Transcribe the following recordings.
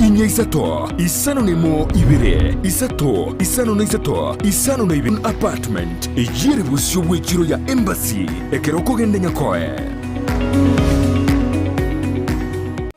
inya isato isano nemo ibere isato isano na isato isano na ibere apartment ejire busyo bw'ekiro ya embassy ekeroko gende nyakoe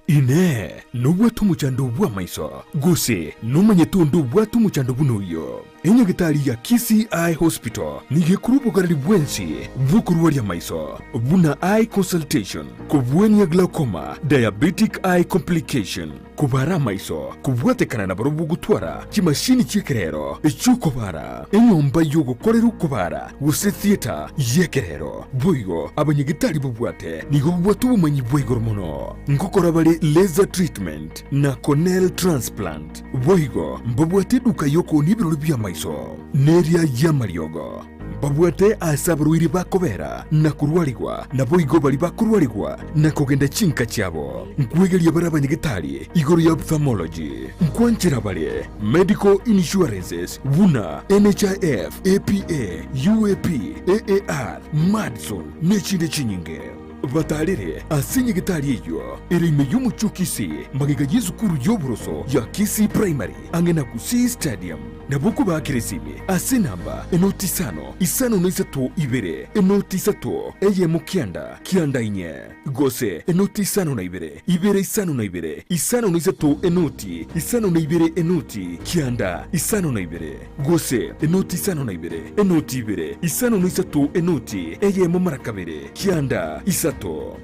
ine nubwatu muchando bwa maiso gose numanye tundu bwatu muchando bunoyo enyagitari ya KCI Hospital nige kurubugarari bwensi bukuruwa ya maiso buna eye consultation kubwenya glaucoma diabetic eye complication kubara maiso kubwatekana na barubu gutwara kimashini cyekerero ecyukobara enyomba yo gukorera ukobara guse theater yekerero boyo abanyagitari bubwate nigo bwatu bumanyi bwegoro muno ngokora bali laser treatment na corneal transplant boyo mbabwate duka yoko nibirori bya maiso neria ya mariogo babwate asabruiri bakobera na kurwaligwa na boigo bali bakurwaligwa na kogenda chinka cyabo nkwegeria barabanyagitari igoro ya ophthalmology nkwanchira bale medical insurances buna NHIF APA UAP AAR Madison nechinde chinyinge batarire asinye gitari iyo irime y'umucukisi magiga y'izukuru y'oburoso ya Kisi Primary angena kusi stadium nabuku bakiresime asinamba enoti isano n'isatu ibere enoti isatu eye mukianda kianda inye gose enoti isano na ibere isano na ibere isano n'isatu enoti isano na ibere enoti kianda isano na ibere gose enoti isano na ibere enoti ibere isano n'isatu enoti eye mumarakabere kianda isato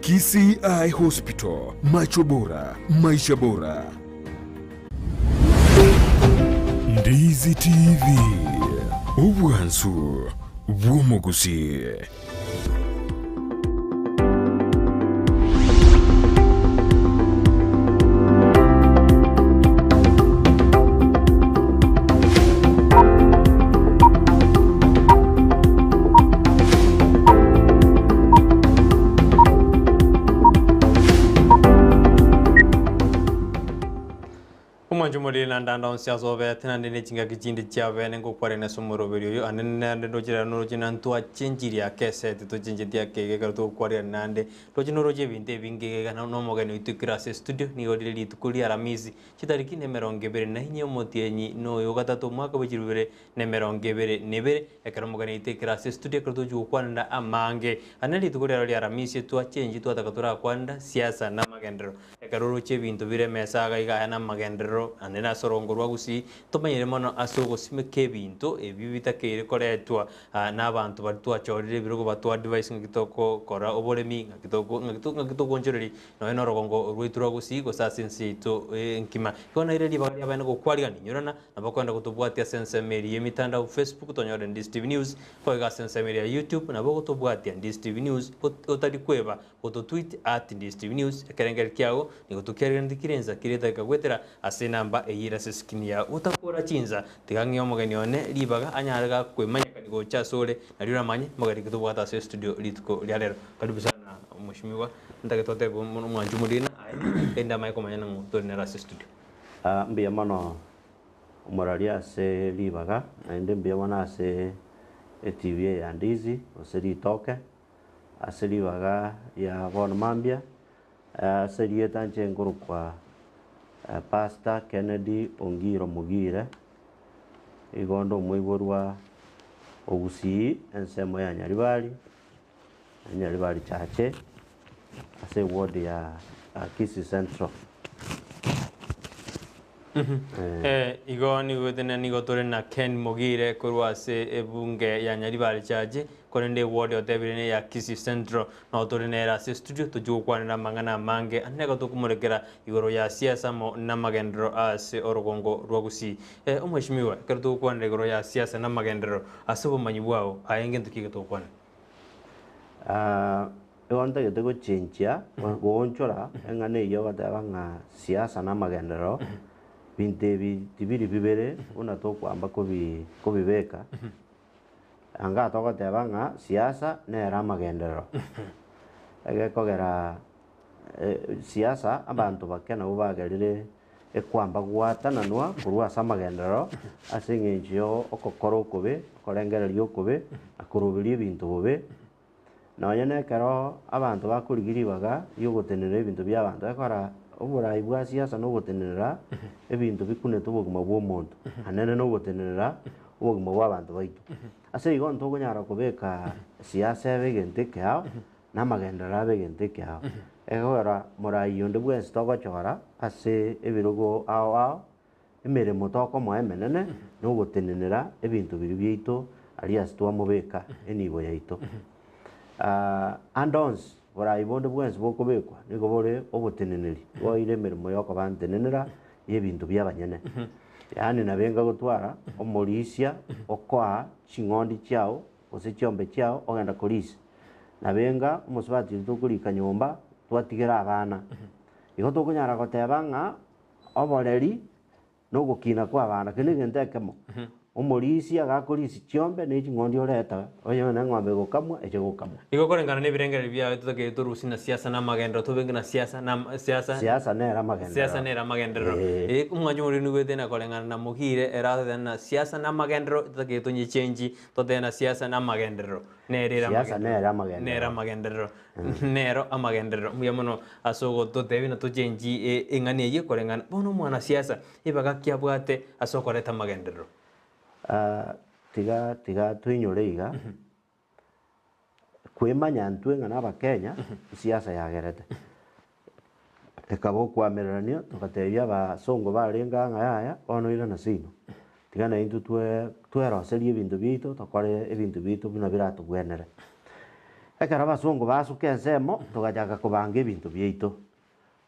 KCI Hospital macho bora maisha bora Ndizi TV ubwansu bw'umuguzi Jumuri na ndanda onsiazo be tenande ne chinga kijinde chabe ne ngokore na somoro beriyo anene ndojira no jina ntwa chenjiria kese to chenjiria kege karto kwari nande tojino roje binte binge kana no mogano itukira se studio ni odile litukuli aramizi chitariki ne merongebere na hinye motienyi no yogatatu mwaka bujirubere ne merongebere nebere ekara mogano itukira se studio karto ju kwanda amange anali litukuli aramizi twa chenji twa takatura kwanda siasa na magendero ekaroro che bintu bire mesa ga na magendero anena sorongorwa gusi tomanyere mono asogo simeke bintu ebibita kere koretwa n'abantu batwa chorire birogo batwa device ngitoko kora oboremi ngitoko njereri no eno rogongo rwitura gusi go sasensi to nkima kona ire libali abana go kwariga nyorana nabakwenda kutubwatia sense meri yemitanda Facebook tonyore Ndizi TV News ko ga sense meri ya YouTube nabo kutubwatia Ndizi TV News otari kweba oto tweet @Ndizi TV News ekerengeri kyao nigutukere ndikirenza kireta kagwetera asenamba eyira sesikinia utakora chinza tigangi omugeni one libaga anyaraga kwemanya kanigo chasole nalira manye magari kitubwata se studio litko lyalero karibu sana mheshimiwa ndagetote mwanju mudina enda mai komanya nangu tonera se studio mbia mano umararia se libaga ende mbia mana se TV ya Ndizi oseri toke aseri baga ya bon mambia aseri etanche nguru kwa Pastor Kennedy Ongiro Mugire igondo mwiborwa ogusi ensemo ya Nyaribali chache ase ward ya Kisi Central igoni wetene nigotore na Ken Mugire kurwa se ebunge ya Nyaribali chache konende ward otebirene ya Kisi Central na otorenera se studio tujukwana na mangana mange anega tukumurekera igoro ya siasa mo na magendero ase orogongo rwagusi umheshimiwa kerto kwana igoro ya siasa na magendero asubo manyibwao ayenge ntukige tokwana wanta getego chenchia gonchora engane yo gatabanga siasa na magendero binte tibiri bibere una tokwamba ko bibeka anga toka tebanga siasa nera magendero ege kogera siasa abantu bakena ubagerire ekwamba gwatana nwa kurwa samagendero asingenjio okokoro kobe korengererio kobe akurubiri bintu bobe na yene kero abantu bakurigiri baga yogotenere bintu bya abantu ekora oborai bwa siasa no gotenera ebinto bikunete obogima bwa omonto anene no gotenera obogima bwa abanto baitu ase igo ntogonyara kobeka siasa ebe egento ekeao na amagenderero abe egento ekeao egora morai onde bwensi togochora ase ebirogo ao emeremo tokomoa emenene no gotenenera ebinto biri biaito alias twamobeka enibo yaito andons borai bonde bwensi bokobekwa nigo bore oboteneneri boire emeremo yokoba ntenenera ebinto bia abanyene yaani nabenga gotwara omorisia okoa ching'ondi chiao gose chiombe chiao ogenda korisia nabenga omosubati tokorika nyomba twatigera abana igo tokonyara goteba ng'a oboreri nogokina kwa abana kende egento ekemo omorisia gakorisia chiombe na eching'ondi oretaga oyone eng'ombe gokamwa eche gokamwa igo korengana na ebirengereri biago tutagete torusi na siasa na amagenderero tobenge na siasa siasa nera amagenderero siasa nera amagenderero omwancho morio nigwetena korengana na mogire eratotena na siasa na amagenderero tutagete tonyechenji totena na siasa na amagenderero siasa nera amagenderero nera amagenderero nero amagenderero muya mono ase ogototebi na tochenji eng'ani eye korengana bono omwana siasa ebaga kiabwate ase okoreta amagenderero tiga twinyore iga kwemanya ntwe ng'ana abakenya siasa yagerete ekaba okwamererania togatebia abasongo barenga ng'a yaya bono ira na sino tiga na intwe tweroserie ebinto biaito tokore ebinto biaito buna biratogwenere ekero abasongo basuka ensemo togachaka kobanga ebinto biaito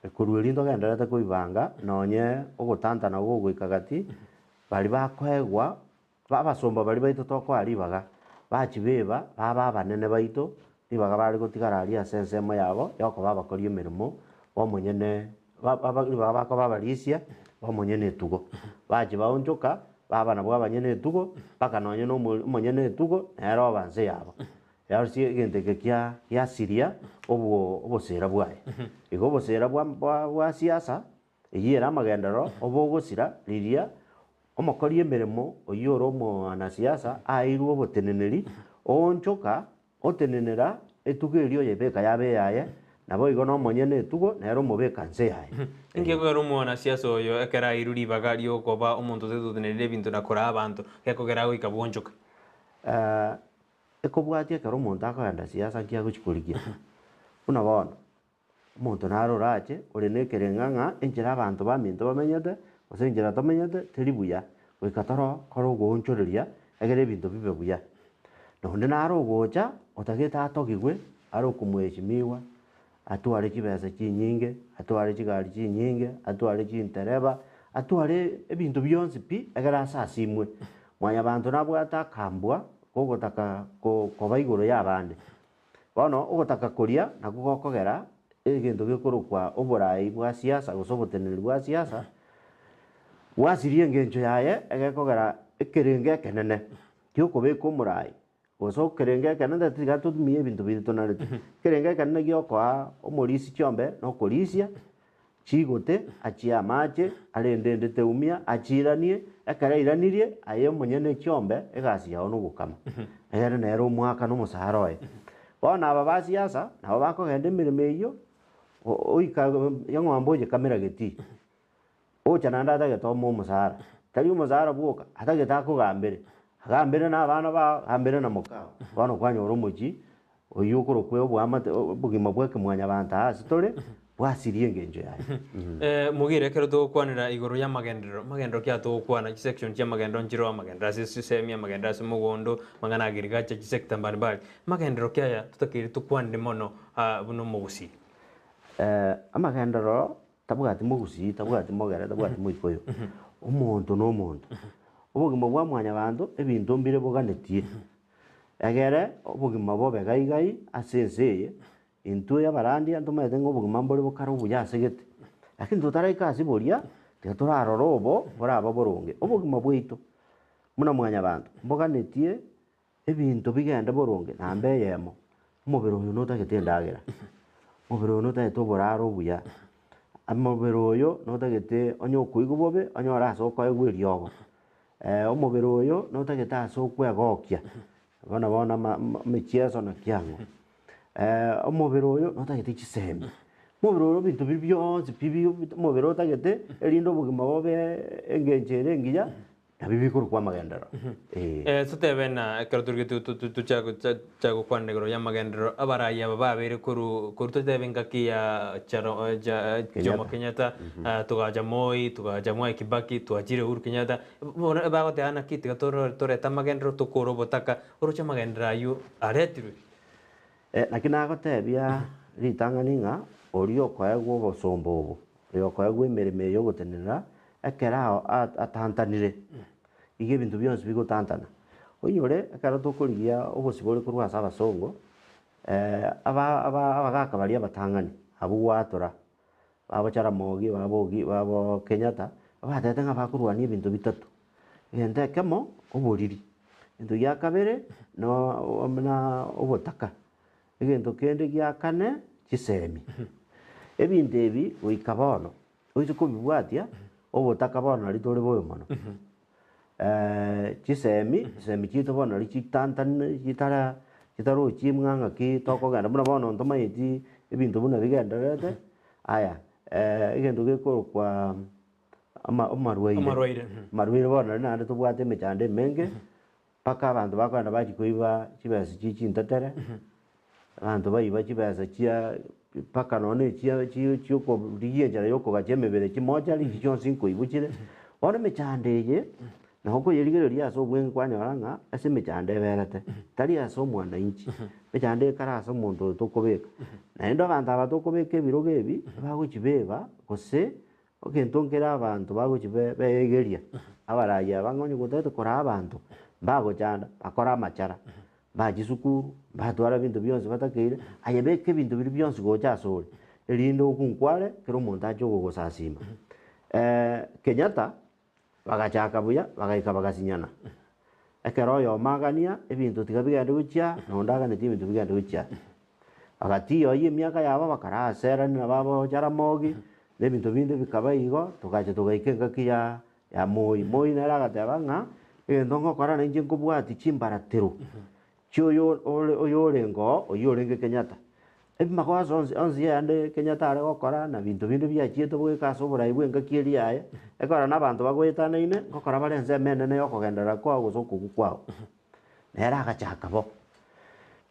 ekorwa eria togenderete koibanga nonye ogotantana gogoika gati bari bakoegwa abasomba bari baito tokoa ribaga bachibeba baba abanene baito ribaga bari gotigara aria ase ensemo yabo yokoba bakoria emeremo omonyene ribaga bakoba barisia omonyene etugo bachi baonchoka baba nabwo abanyene etugo mpaka nonye na omonyene etugo nero oba nse yabo yarusie egento eke kiasiria obosera bwaye igo obosera bwa siasa eywo ere amagenderero oba ogosira riria omokori emeremo oywo ore omwanasiasa airwe oboteneneri oonchoka otenenera etugo erio oyebeka yabe yaye nabo igo na omonyene etugo nero omobeka nse yaye nkekogera omwanasiasa oyo ekero airwe ribaga riokoba omonto tetutenerire ebinto nakora abanto gekogera goika bwonchoka ekobwatia ekero omonto akogenda siasa nkiagochikorigia buna bono omonto naro orache ore na ekerenga ng'a enchera abanto baminto bamenyete gose enchera tomenyete teri buya goika toro kore ogoonchoreria egere ebinto bibe buya nonde naro ogocha otagete atogigwe are okomweshimiwa atware chibesa chinyinge atware chigari chinyinge atware chintereba atware ebinto bionsi pi egere ase asimwe mwanyabanto nabwate akambwa gogotaka koba igoro ya abande bono ogotaka koria nako gokogera egento gekorokwa oborai bwa siasa gose oboteneri bwa siasa gwasirie engencho yaye egekogera ekerenge ekenene giokobeka omorai gose ekerenge ekenene tiga totumia ebinto biri tonarete ekerenge ekenene giokoa omorisi chiombe na okorisia chigote achie amache arendendete umia achiranie ekero airanirie aye omonyene chiombe egasi yao nogokama egere nero omwaka na omosara oye bono aba ba siasa nabo bakogenda emeremo eywo oika eng'ombe oyekamera geti ocha naende atagete oma omosara tari omosara bwoka atagete akogambere agambere na abana bao gambere na mokao bono kwanyora omochi oywo okorokwa obogima bwa ekemwanyabanto ase tore bwasirie engencho yaye mogire ekero togokwanera igoro ya amagenderero kia togokwana chisection chia amagenderero nchiro amagenderero ase sisemi amagenderero ase mogondo mang'ana agriculture chisector mbalimbali amagenderero kiaya totakeire tokwanire mono buna omogusii amagenderero tabwati mogusii tabwati mogere tabwati moikoyo omonto na omonto obogima bwa mwanyabanto ebinto mbire boganetie egere obogima bobe gaigai ase ense eye intwe abarandia ntomaete ng'a obogima mbore bokare obuya ase gete lakini totaraika ase boria tiga torarora obo boraba boronge obogima bwaito buna mwanyabanto mboganetie ebinto bigende boronge namba eyemo omobere oyo notagete endagera omobere oyo notagete oboraro obuya omobere oyo notagete onye okoigwa bobe onyore ase okoegwa eriogo omobere oyo notagete ase okwegokia bono mechieso na kiang'o omobere oyo notagete chisemi omobere ore ebinto biri bionsi bibi omobere otagete erinde obogima bobe engencho ere engiya nabi bikorwa amagendero. Tutebe na ekero turi tuchago kwanegero ya magendero abaraya babere koru tutebe ngaki ya Jomo Kenyatta tugaja Moi Kibaki tuajire Uhuru Kenyatta bagote ana kiti toreta magendero tukoro botaka orocha magendero ayu aretirwe lakini agotebia ritang'ani ng'a oria okoegwa obosomba obo oyo okoegwa emeremo eyo ogotenena ekero ao atantanire iga ebinto bionsi bigotantana oinyore ekero tokorigia obosibore korwa ase abasongo abagaka baria abatang'ani abwo gwatora babo Jaramogi babo Kenyatta batete ng'a bakorwania ebinto bitato egento ekemo oboriri egento gia kabere na obotaka egento kende gia kane chisemi ebinto ebi goika bono oise kobibwatia obotaka bono nari tore boyo mono chisemi chiito bono nari chitantanire chitarochia ng'ang'a ki tokogenda buna bono ntomaeti ebinto buna bigendererete aya egento gekorokwa amarwaire bono nari naende tobwate emechando emenge mpaka abanto bakoenda bachi koiba chibesa chintetere abanto baiba chibesa chia mpaka none chiokorigia enchera ya okogachia emebere chimochari ichi chionsi nkoibuchire bono emechando eye nago koyerigereria ase obweng'e kwanyora ng'a ase emechando eberete tari ase omwananchi emechando ekare ase omonto oyo tokobeka naende abanto aba tokobeka ebirogo ebi bagochibeba gose egento nkere abanto bagochibeigeria abaraya aba ng'onye gotagete kora abanto bagochanda bakora amachara bachisukuru batwara ebinto bionsi batakeire aye beka ebinto biri bionsi gocha ase ore erinde okunkware kero omonto ache ogogosasima Kenyatta bagachaka buya bagaika bagasinyana ekero oyo omagania ebinto tiga bigende gochia nonde aganeti ebinto bigende gochia agati oyi emiaka yabo bakara aserani na babo Jaramogi na ebinto binde bikaba igo togacha togaika engaki ya Moi nere agateba ng'a egento ngokora na inche nkobwati chimbaratero chioyo oyo orengo oyo orenge Kenyatta ebimagoso onsi yande Kenyatta are gokora na binto binde biachiete bogoika ase oborai bwa engaki eri yaye ekora na abanto bagoetanaine ngokora bare ensemo enene ya okogenderera kwao gose okogwa kwao nere agachaka bo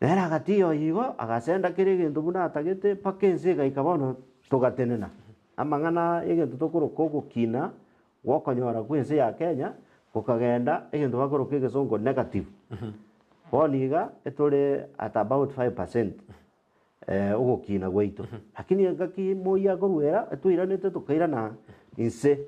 nere agati oyo igo agasenda kere egento buna atagete mpaka ense egaika bono togatenena amang'ana egento tokoroka ogokina gwokonyora kwa ense ya Kenya gokagenda egento bakoroka egesongo negative bono iga etore at about 5% ogokina gwaito lakini engaki Moi akorwera etwairanete tokairana inse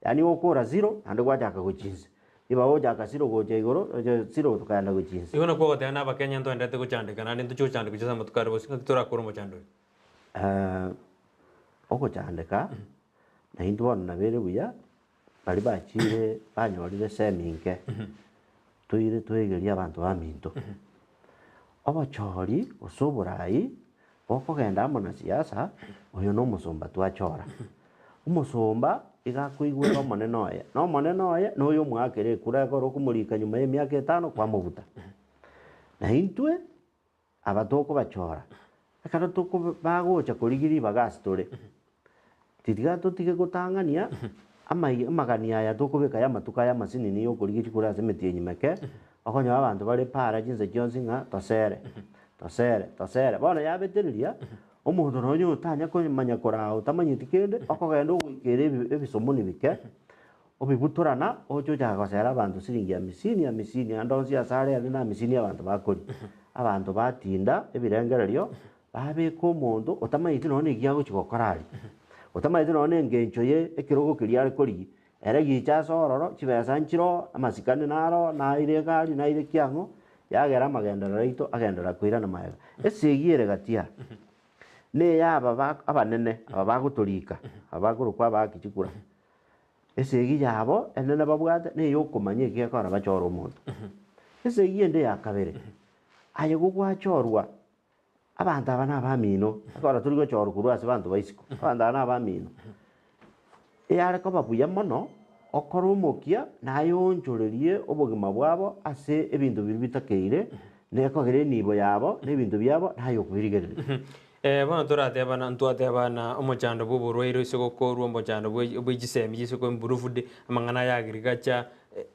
yani okora zero ande gwachaka gochinse iba ochaka zero gocha igoro zero tokaenda gochinse igo nakwo gotena abakenya ntwendete gochandika nande ntuchochandika chasa matukare bosi ngaki torakora omochando ogochandika na intu bono nabere buya bari bachire banyorire seminke toire twegeria abanto baminto obochori gose oborai bokogenda amo na siasa oyo na omosomba twachora omosomba iga akoigwera omonene oye na omonene oye na oyo omwakere ekura ekora okomorika nyuma ya emiaka 5 kwamobuta na intwe aba tokobachora ekero bagocha korigiria ibagasi tore titiga totige gotang'ania amagania aya tokobeka ya amatuka ya amasinini ya okorigia chikura ase emeti enyimeke okonyora abanto bare para chinse chionsi ng'a tosere bono yabeteriria omonto nonye otanya komanya kora otamanyeti kende okogenda ogoikera ebisomoni bike obibutorana oche ochaka gosera abanto siringi 50 ande onsi ase arende na 50 abanto bakori abanto batinda ebirengererio babeka omonto otamanyeti nonye egia gochi gokora ari otamanyeti nonye engencho ye ekerogo keria are korigia ere gicha ase ororo chibesa nchiro amasikani naro naire egari naire kiang'o yagera amagenderero aito agendera koirana maega esegi ere gatia neya aba abanene aba bagotorika aba bakorokwa abakichikura esegi yabo enene babwate neyo okomanya egekora bachora omonto esegi ende ya kabere aye gogwachorwa abanto aba nabamino ekora tori gochorwa korwa ase banto baisiko abanto aba nabamino eyare koba buya mono okora omokia naye onchorerie obogima bwabo ase ebinto biri bitakeire nekogera enibo yabo na ebinto byabo naye okobirigereria Bono toratebana ntwatebana omochando bwa oborwaire ase gokorwa omochando bwa egisemi ase improved amang'ana ya agriculture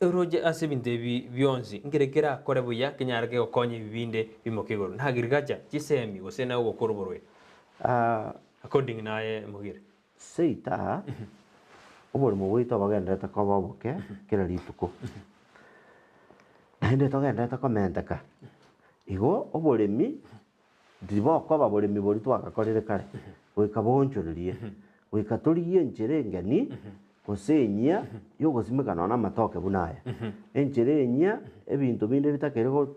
oroche ase ebinto ebi bionsi nkere kerakore buya kenyare kegokonya ebibinde bimoke igoro na agriculture chisemi gose na ogokora oborwaire according naye Mogire seita oboremo bwaito bogenderete koba oboke kera rituko naende togenderete komenteka igo oboremi ndibokoba boremi bori twagakorire kare goika bonchorerie goika torigie enchera engeni gose enyia yogosimekana na amatoke buna aya enchera enyia ebinto binde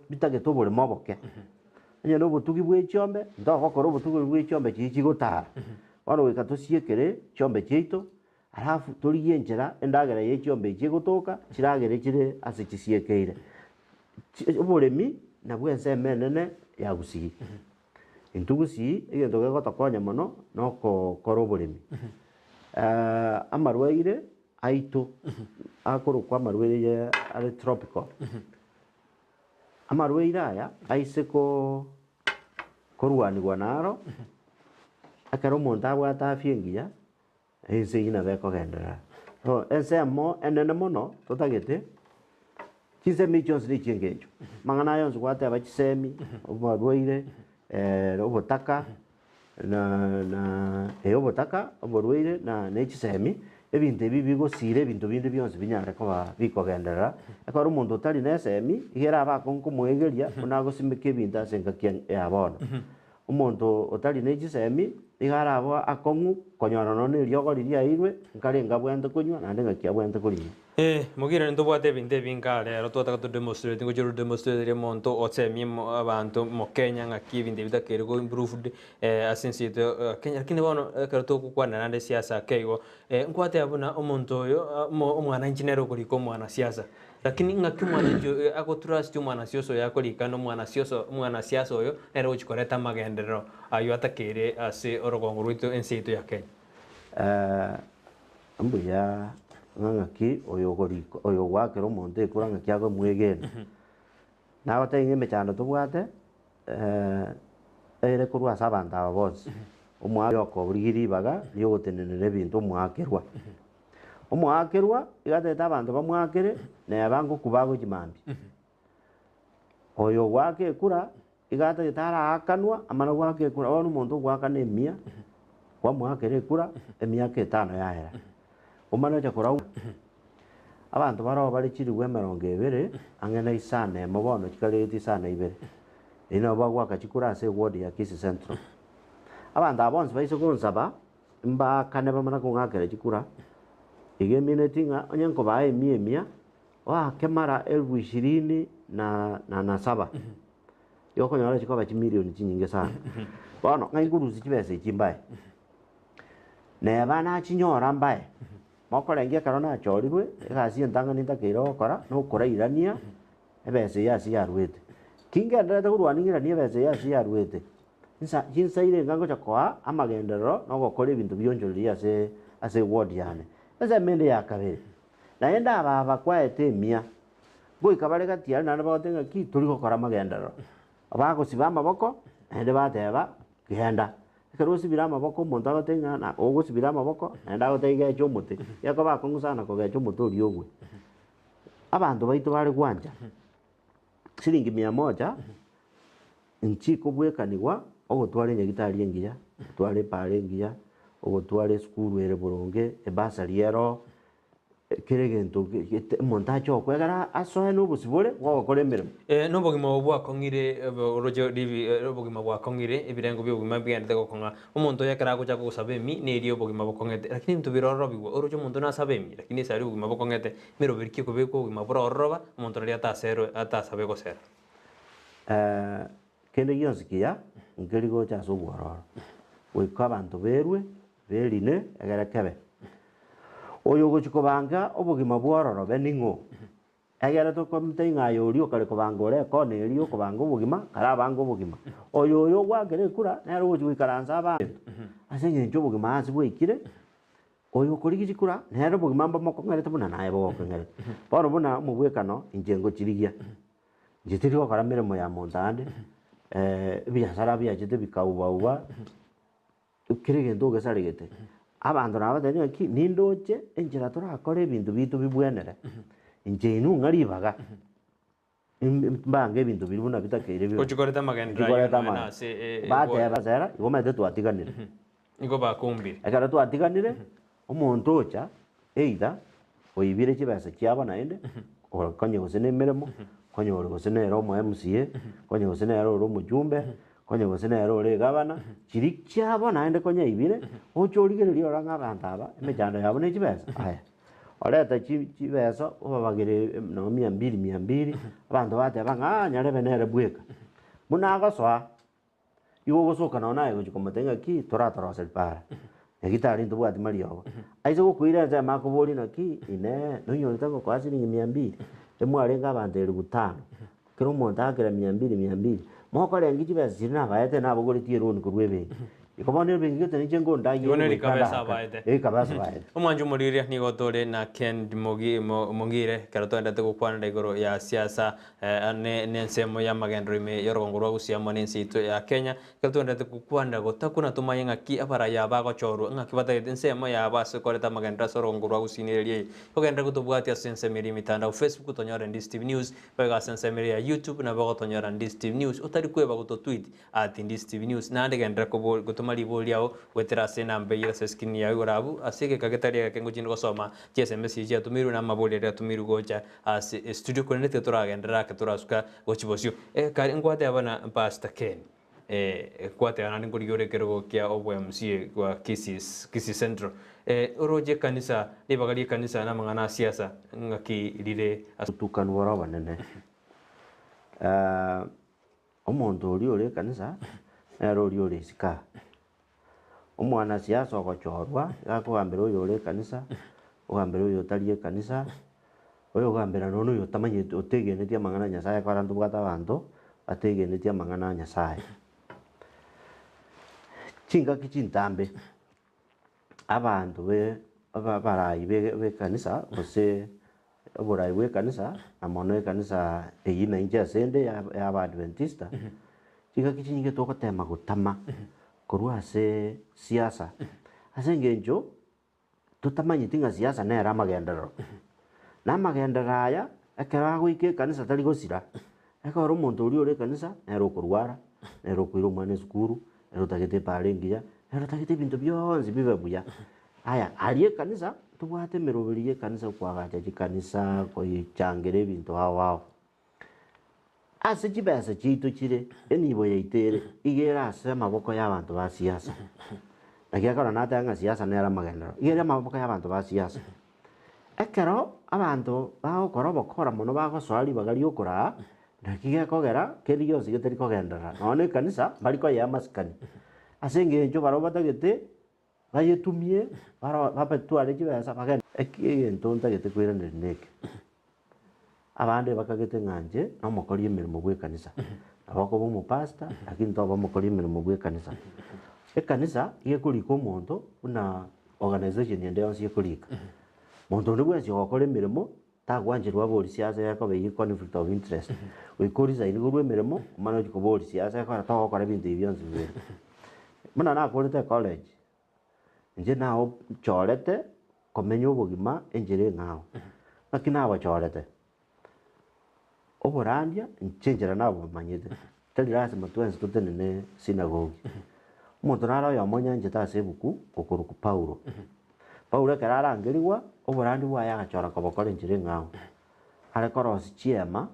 bitagete oboremo oboke onye na obotugi bwa echiombe ntogokora obotugi bwa echiombe chiri chigotara bono goika tosiekere chiombe chiaito alafu torigie enchera endagera ya echiombe echi egotoka chiragere chire ase chisiekeire oboremi nabwo ensemo enene yagusigi entugusii egento gegotokonya mono nokokora oboremi amarwaire aito akorokwa amarwaire are tropical amarwaire aya aise korwanigwa naro ekero omonto abwate afya engiya ense eywo nabo ekogenderera so ensemo enene mono totagete chisemi chionsi na echiengencho mang'ana yonsi gwateba chisemi omarwaire obotaka obotaka oborwaire na echisemi ebinto ebi bigosire ebinto binde bionsi binyare koba bikogenderera ekero omonto otari na esemi igera abakonkomoegeria buna agosimeka ebinto ase engaki ya bono omonto otari na echisemi igara abo akong'u konyora nono eriogo riairwe nkarenga bwente konywa naende ng'aki abwente korinywa Mogire ntobwate ebinto ebinka rero twataka todemonstrate ngochero demonstrate monto otsemi abantu mo Kenya ng'aki ebinto bitakere go improved ase ensi yaito Kenya lakini bono ekero tokokwana nande siasa keigo nkwateba buna omonto oyo omwana engineer okorika omwana siasa lakini ng'aki omwana encho agotrust omwana siasa oyo akorikana omwana siasa oyo nere gochikoreta amagenderero ayo atakere ase orogongo rwaito ensi yaito ya Kenya mbuya ng'aki oyo gwakera omonto ekora ng'aki agomwegena nagoteba emechando tobwate ere korwa ase abanto aba bonsi omwaka okoborigia ribaga riogotenenera ebinto omwakerwa omwakerwa igatete abanto bamwakere neba ngoku bagochimambia oyo gwaka ekura igatagete araakanwa amana gwaka ekura bono omonto ogwakana emia kwamwakera ekura emiaka 5 yaera omana ocha korau abantu barao bari chirigwe 20 ang'e na isana emo bono chikarete isana 2 ino bagwaka chikura ase ward ya Kisii Central abantu abonsi baise konsaba mbakane bamana kong'akera chikura iga emineti ng'a onye nkobaha emia wakemara 27,000 yokonyora chikoba chimilioni chinyinge sana bono ng'ai nkurusi chibesa echi mbae neba nachinyora mbae mokorengia ekero nachorirwe egasi entang'ani ntakeire gokora nokorairania ebesa eyo ase yarwete kingenderete korwaning'erania ebesa eyo ase yarwete chinsaire enga ngocha koa amagenderero nogokora ebinto bionchoreri ase ward yane ase emende ya kabere naende aba bakwaete emia goika bare gatiari naende bagote ng'aki tori gokora amagenderero bagosiba amaboko naende bateba genda ekero osibire amaboko omonto agote ng'ana ogosibira amaboko naende agote igecha omote geko bakong'u sana kogecha omote oria ogwe abanto baito bare gwanja siringi 100 inchi kobwekanigwa ogotwara enyagitari engiya ogotwara epara engiya ogotwara esukuru ere boronge ebasari ero kere gento omonto acha okwegera asoe na obosibore gwogokora emeremo nobogima obo bwakong'ire oroche obogima bwakong'ire ebirengo bia obogima bigendete gokong'a omonto oyo ekero agocha gosaba emi neri obogima bokong'ete lakini ebinto birororobigwa oroche omonto nasaba emi lakini ase aria obogima bokong'ete meroberi ki ekobekwa obogima borororoba omonto riria atasabe gosera kende gionsi kiya nkeri gocha ase obwororo goika abanto berwe berine egere kebe oyo gochi kobanga obogima bwororobe ning'o egere tokomte ng'ayo oria okare kobanga ore ekona eria okobanga obogima kare abanga obogima oyo gwakera ekura nere ogochi goikaransa abanto ase eng'encho obogima ase bwaikire oyo okorigia chikura nere obogima mbamokong'erete buna naye bogokong'erete bono buna omobwekano inche ngochirigia inche tiri gokora emeremo ya monto ande biashara biachete bikauba kire gento gesarigete abantu nabatenya ki nindoche enchera torakora ebintu bitu bibwenere inche inu ngaribaga mbange ebintu biri buna bitakeire byo Ochikoreta magendera Chikoreta yono ma- ase bateba zera igomete twatiganire igo bakumbire ekero twatiganire omonto ocha either oibire chibesa chiaba naende okonye gose na emeremo konye ore gose nere omo MCA konye gose nere ore omojumbe konye gose nere ore egabana chiri chiaba naende konye ibire ochorigereria ora ng'abanto aba emechando yabo na chibesa aya oreta chibesa obabagire no 200 abanto bateba ng'a nyarebe nere bweka buna agosoa igo gosoka nao naye gochikomotenga ki toratoroseri para egitari ntobwati mariogo aize gokwira nse makobori naki ine nonyorete gokoa siringi 200 emwarenga abanto 5,000 kero omonto akera 200 mokorengi chibesa chiri nabaete nabogoretie eroni korwa ebenki ikobono ebenki gete niche ngondagie Igo neri kabesa abaete. kabesa baete omwanju muriria nigo tore na Ken Mongire kero twendete gokwanera igoro ya siasa nensemo ya magendero ime yorogongo rwa gusiama nensi itu ya Kenya kero twendete gokwanera gotakuna tumaye ng'aki abaraya bagochorwa ng'aki batagete ensemo yaba ase koreta magendero ase orogongo rwa gusinereria ogendera gotobwatia ase ensemeri emitandao Facebook tonyora Ndis TV News baiga ase ensemeri ya YouTube nabo gotonyora Ndis TV News otari kweba gototweet ati Ndis TV News nande gendera gotoma libori yao gwetera ase namba ira ase screen yawe gorabu ase gekagetaria gake ngochinde gosoma chi SMS ichi atumiru na maboli ria atumiru gocha ase studio connect turagendera ke turasuka gochibosio kari ngwate abana Pastor Ken kwate ana ngorigore kero kia obwe MCA kwa Kisii Central oroje kanisa libagalie kanisa na mangana siasa ngaki lire tukan wara banene omonto ori kanisa ero ori sika omwana siasa ogochorwa gakogambera oyo ore kanisa ogambera oyo otari kanisa oyo ogambera nono oyo otamanyete otegenetie amang'ana Nyasaye ko aranto bwata abanto bategenetie amang'ana Nyasaye chingaki chintambe abantu abarai b'ekanisa gose oborai bw'ekanisa amono ekanisa eyi nainche asende y'Abadventista chingaki chinyinge togotema gotama korwa ase siasa ase engencho totamanyeti ng'a siasa nere amagenderero na amagenderero aya ekero agoika ekanisa tari gosira ekero omonto oria ore ekanisa nere okorwara nere okoira omwana esukuru nere otagete epara engiya nere otagete ebinto bionsi bibe buya aya aria ekanisa tobwate emeroberi ya ekanisa kwagacha chikanisa koichangera ebinto ao ase chibesa chiito chire enibo yaitere igera ase amaboko y'abanto ba siasa naki ekero nateba ng'a siasa nere amagendero igere amaboko y'abanto ba siasa ekero abanto bagokora obokora mono bagosoa ribaga riokoraa naki gekogera keri gionsi getari kogenderera nonya ekanisa bari koyea amasikani ase engencho barabwo batagete bayetumie babetware chibesa bagende egento ntagete koiraneri neke abande bakagete ng'anje nomokori emeremo bw'ekanisa nabokoba omopasta lakini toba omokori emeremo bw'ekanisa ekanisa igekorika omonto buna organization ende yonsi ekorika monto onde bwensi ogokora emeremo tagwancherwa abori siasa yakoba conflict of interest oikorisaini korwa emeremo omana ochikoba ori siasa ekora togokora ebinto ebi bionsi bibere buna nakorete college inche nao nchorete komenya obogima enchera eng'ao ng'aki nabochorete oborandia inche enchera nabomanyete tari lazima twensi totenene sinagogi omonto nara oyomo onyanchete ase ebuku gokoruka Paulo Paulo ekero arangerigwa oborandi bwaye agachora kobokora enchera eng'ao are korosi chiema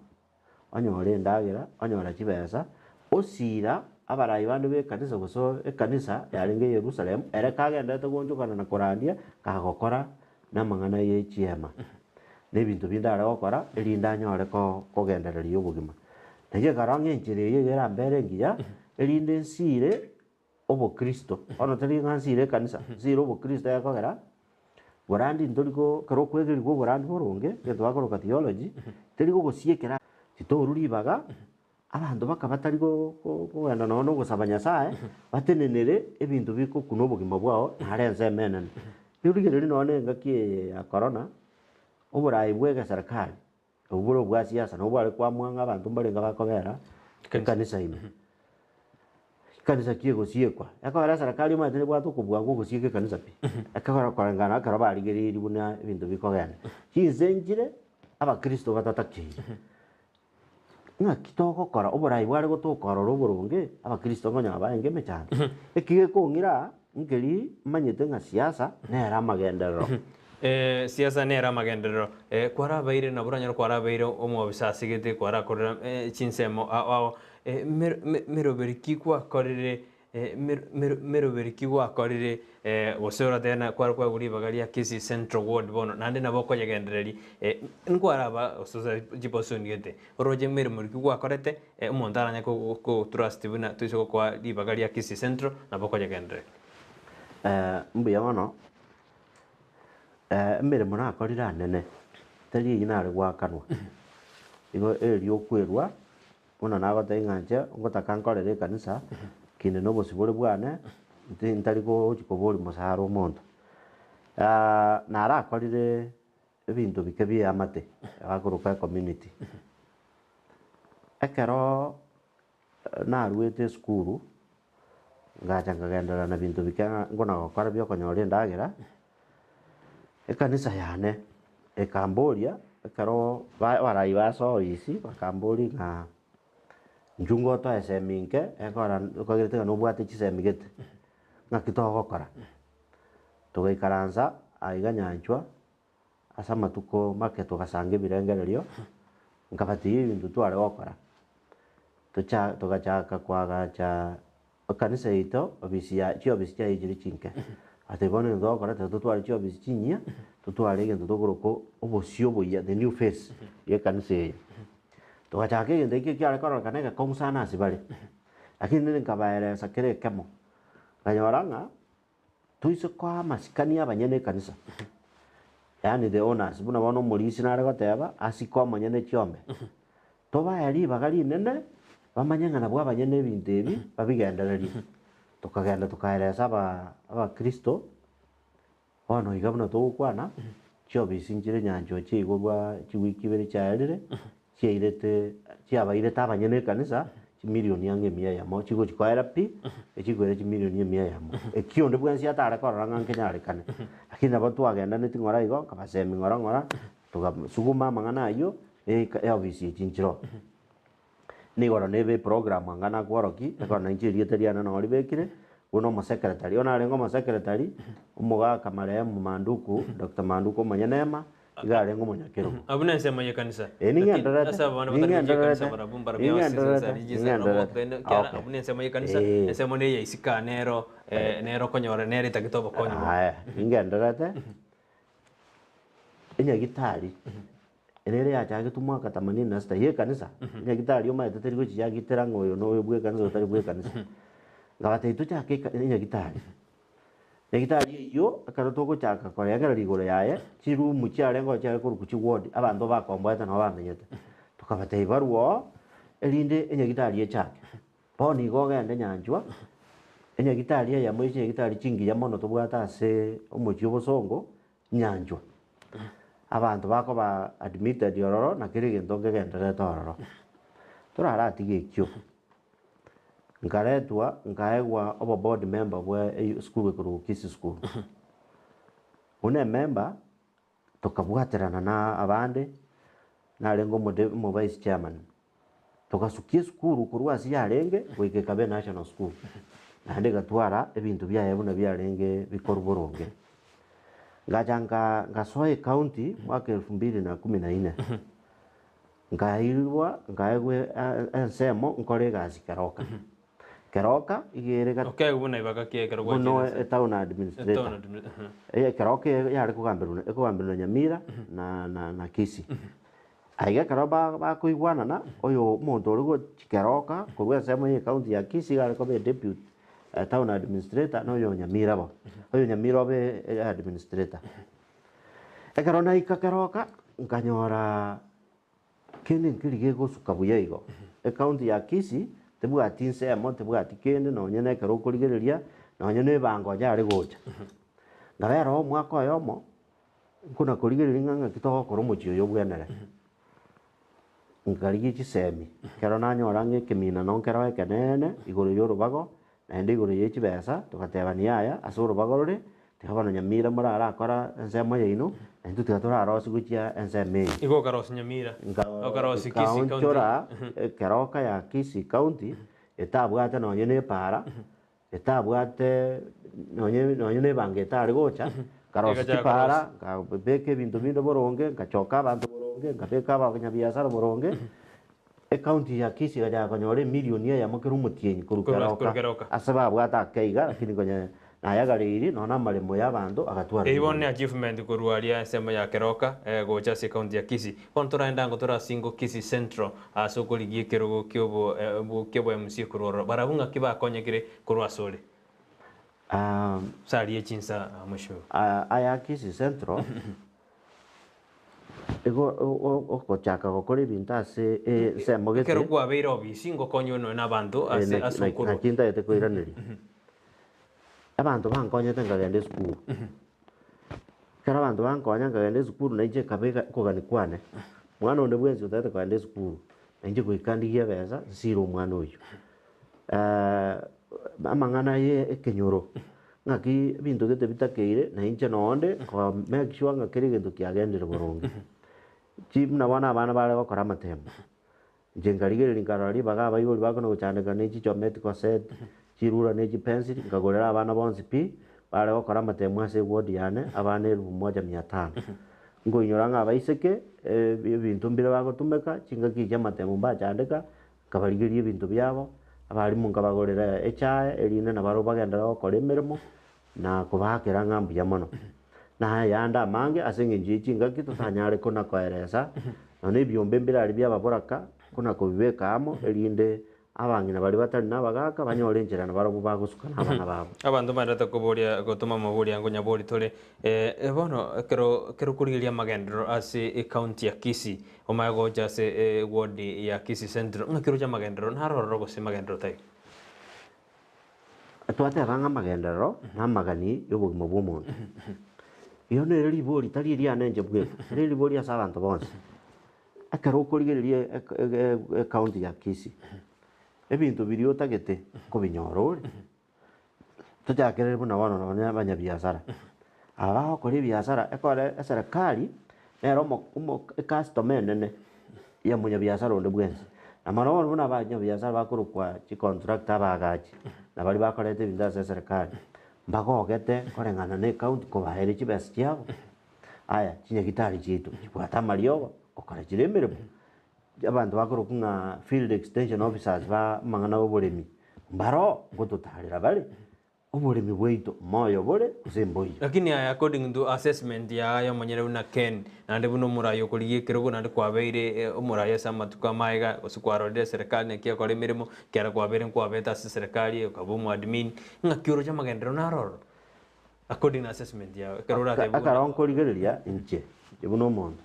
onyora endagera onyora chibesa osira abarai bande b'ekanisa gose ekanisa yarenge Yerusalemu ere kagendete gonchokana na korandia kagokora namang'ana ya echiema na ebinto binde are gokora erinde anyore kogendereria obogima naki ekero ng'a enchera eye egere ambere engiya erinde nsire obokristo bono tari ng'a nsire ekanisa nsire obokristo ekogera borandi ntoriko kero okwegerigwa oborandi boronge gento bakoroka theology teri gogosiekera titoru ribaga abanto baka batari kogenda nono ogosaba Nyasaye batenenere ebinto bikokuna obogima bwao nare ensemo enene riurigereri noone engaki ya corona oborai bwa egeserikali obwo bore obwa siasa nabo bware kwamua ng'a abanto mbarenga bakobera ekanisa ime kanisa kiegosiekwa ekora serikali maete bwate okobua gogosieka ekanisa pi ekagora korengana ekero barigereiri buna ebinto bikogenda chinsenchire abakristo batatakeire ng'aki togokora oborai bware gotokorora oboronge abakristo ngonya baenge emechando eki gekong'ira nkeri manyete ng'a siasa nere amagenderero siasa nera amagenderero kwarabaire nabura nyoro kwarabaire omwabisa asigete kwarakorera chinsemo ao meroberiki gwakorire meroberiki gwakorire gosora tena kwaguri bagaria Kisii Central Ward bono nande nabo koyegendereri nkwaraba osoza jibosoniete oroje meroberiki gwakorete omonto aranya ko trust buna tuiso kwa libagaria Kisii Central nabo koyegendereri mbuya mono emirimo nakorire anene tari iyi nare gwakanwa igo eriokwerwa buna nagoteba ng'anche ngotaka nkorere ekanisa kinde na obosibori bwane ntari gochikobori mosara omonto narakorire ebinto bike bia amate agakoroka community ekero narwete esukuru ngacha ngagenderera na binto bike ngona gokora bia okonyora endagera ekanisa yane ekamboria ekero barai basoa isi bakambori ng'a njungo toesemi nke ekora okogete ng'a nobwate chisemi gete ng'aki togokora togaikaransa aiga nyanchwa ase amatuko make togasanga ebirengererio nkabatigia ebinto tware gokora togachaka kwagacha ekanisa yaito chiobisi chiaye chiri chinke ate bono gento togokora tiga totware chiobisi chinyia totware egento togoroko obosio oboya the new face ya ekanisa eye togachaka egento eki kiare kororokana egekong'u sana ase bare lakini nere nkabaeresa kere ekemo nkanyora ng'a toise koa masikani abanyene ekanisa yaani the owners buna bono omorisi nare goteba asike omonyene chiombe tobae ribaga rinene bamanye ng'a nabwo abanyene ebinto ebi babigendererie tokagenda tokaeresa abakristo bono iga buna togokwana chiobisi nchire nyanchwa chiaigorwa chiwiki ibere chiaerire chiabairete abanyene ekanisa chimilioni ang'e emia yamo chigochikoera pi echikoere chimilioni emia yamo eki onde bwensi atare korora ng'a nkenyarekane lakini nabo twagendaneti ng'ora igo nkabasemi ng'ora togasuguma amang'ana aywo eobisi echi nchiro nigoro nebe program anga nakworoki ekona inchi eriete riane nori bekire buna omosekretari onarenga omosekretari omogaka marehemu Manduku Dr. Manduku omonyenema iga arenga omonyakero abuna ensemo ye kanisa ningenderete abuna ensemo ye kanisa ensemo ne yaisika nero nero konyora nero itagitobo konyo ningenderete enyagitari enere yachagete omwaka 86 ye kanisa enyagitari omaete teri gochiagitera ng'oyo noyo bwa ekanisa otari bwa ekanisa ngabate tochake enyagitari nyagitari iyo ekero togochaka korengera igoro yaye chirumu chiarengo chiare koruku chiward abanto bakomboete nabo bamenyete tokabate ibarwa erinde enyagitari echake bono igo ogende nyanchwa enyagitari eyamo echinyagitari chingiya mono tobwate ase omochi obosongo nyanchwa abanto bakoba admitted ororo nakere egento nkegenderete ororo toraratiga ekio nkaretwa nkaegwa obo board member bwa school ekoro Kisii school buna member tokabwaterana na abande narenga omo vice chairman togasukia esukuru korwa ase yarenge goika ekabe national school naende gatwara ebinto biaye buna biarenge bikorwa boronge ngacha ngasoa ecounty mwaka 2014 ngairwa ngaegwe ensemo nkore egasi keroka igere buna ibaga kiekero gwa no town administrator keroka yare kugambirwa Nyamira na Kisii aiga kero bakoigwanana oyo omonto ori gochikeroka korwa ensemo ya ecounty ya Kisii gare kobe deputy town administrator noyo Nyamira bo oyo Nyamira obe administrator ekero naika keroka nkanyora kende nkiri gegosuka buya igo ecounty ya Kisii tebwati nsemo tebwati kende nonye nekero okorigereria nonye na ebango yare gocha ngabera omwaka oyomo nkona korigereria ng'a ng'aki togokora omochi oyo bwenere nkarigia chisemi kero nanyora ng'a ekemina no nkero ekenene igoro ya orobago naende igoro ya chibesa tugatebania aya ase orubago rore tiga Nyamira morara akora ensemo yaino na intwe tiga torarosi gochia ensemo eyi igo okarosi Nyamira okarosi Kisii County kaonchora keroka ya Kisii County etabwate nonye na epara etabwate nonye na ebanga etari gocha karosi chipara nkabeka ebinto binde boronge nkachoka abanto boronge nkabeka abanyabiasara boronge ekaunti ya Kisii gacha konyora emilioni eyemo kera omotienyi korwa keroka ase babwate akeiga lakini konya nayagareiri nona amaremo ya abanto agatwara eibone achievement korwa aria ensemo ya keroka gocha ase ekaunti ya Kisii bono toraenda ngo torasingo Kisii Central ase okorigia ekerogo kiobo MC korwa barabwo ng'aki bakonyegire korwa asore sari echinsa mwisho aya Kisii Central ego ogochaka gokora ebinto ase ensemo gete kero kwabeire obisi ngokonya ono n'abantu ase okoro nakintaete koiraneria abantu bankonyete nkagenda esukuru kera abantu bankonya nkagenda esukuru nainche kabega kogani kwane mwana onde bwensi otete kwenda esukuru nainche goikandigia ebesa nsire omwana oyo amang'ana ye ekenyoro ng'aki ebinto gete bitakeire nainche nonde make sure ng'akera egento kiagendire boronge buna bono abana bare gokora amatemo inche nkarigereria nkarora ribaga abaibori bakona gochandeka na echicho medical set chirura na echipencil nkagorera abana bonsi pi bare gokora amatemo ase eward yane abana 1500 ngoinyora ng'a abaiseke ebinto mbire bagotumeka chingaki chia amatemo mbachandeka nkabarigeria ebinto biabo abarimu nkabagorera echae erinde nabaro bagendera gokora emeremo na kobakera ng'a mbuya mono na yande amange ase eng'encho echingaki totanyare kona koeresa nona ebiombe mbirari biababoraka kona kobibeka amo erinde abang'ina bari batari nabagaka banyore enchera nabarobwo bagosuka nabana babo abanto bareta koboria gotuma maboria ngonyabori tore bono kero kurigeria amagendero ase ekaunti ya Kisii omaye gocha ase ward ya Kisii Central ng'akero cha magendero narororo gose magendero tai twateba ng'a amagendero na amagani y'obogima bwa omonto iyo nere ribori tari eriane enche bwetu ere ribori ase abanto bonsi ekero okorigereria ekaunti ya Kisii ebinto biri otagete kobinyora ore tochakerere buna bono nonya abanyabiasara aba bagokora ebiasara ekore eserikari nero ecustoma enene ya omonyabiasara onde bwensi na mono bono buna abanyabiasara bakorokwa chicontractor abagachi na bari bakorete ebinto ase eserikari mbagogete koreng'ana na ekaunti kobaere chibesa chiabo aya chinyagitari chitu chibwate amariogo okora chire emeremo abantu bakoroka ng'a field extension officers ba mang'ana oboremi mbaro ngototarera bare oboremi bwaito moyo bore gose mboyo lakini according to assessment ya monyere buna Ken nande buno murayo korigie ekerogo nande kwabeire omurayo ase amatuko amaiga gose kwarorire serikali naki ekora emeremo kera kwabeire nkwabeta ase serikali okaba omoadmin ng'aki oro cha amagendero naroro according to assessment ya ekero orateba akara nkorigereria inche ebuno omonto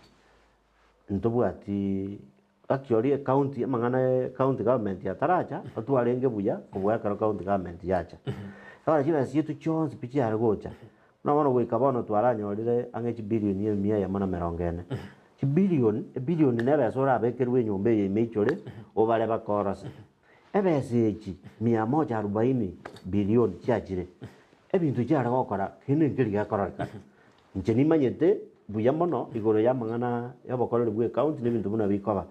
ntobwati actually county amang'ana county government yataracha otwarenge buya kobwa ekero county government yacha ora chibesa chietu chionsi pi chiare gocha buna bono goika bono twaranyorire ang'e chibilioni 140 ebilioni na ebesa orabekerwa enyomba eye imeichore obare bakorose ebesa echi 140 bilioni chiachire ebinto chiare gokora kende nkeri gekororeka inche nimanyete buya mono igoro ya amang'ana ya obokoreri bwa ekaunti na ebinto buna bikoba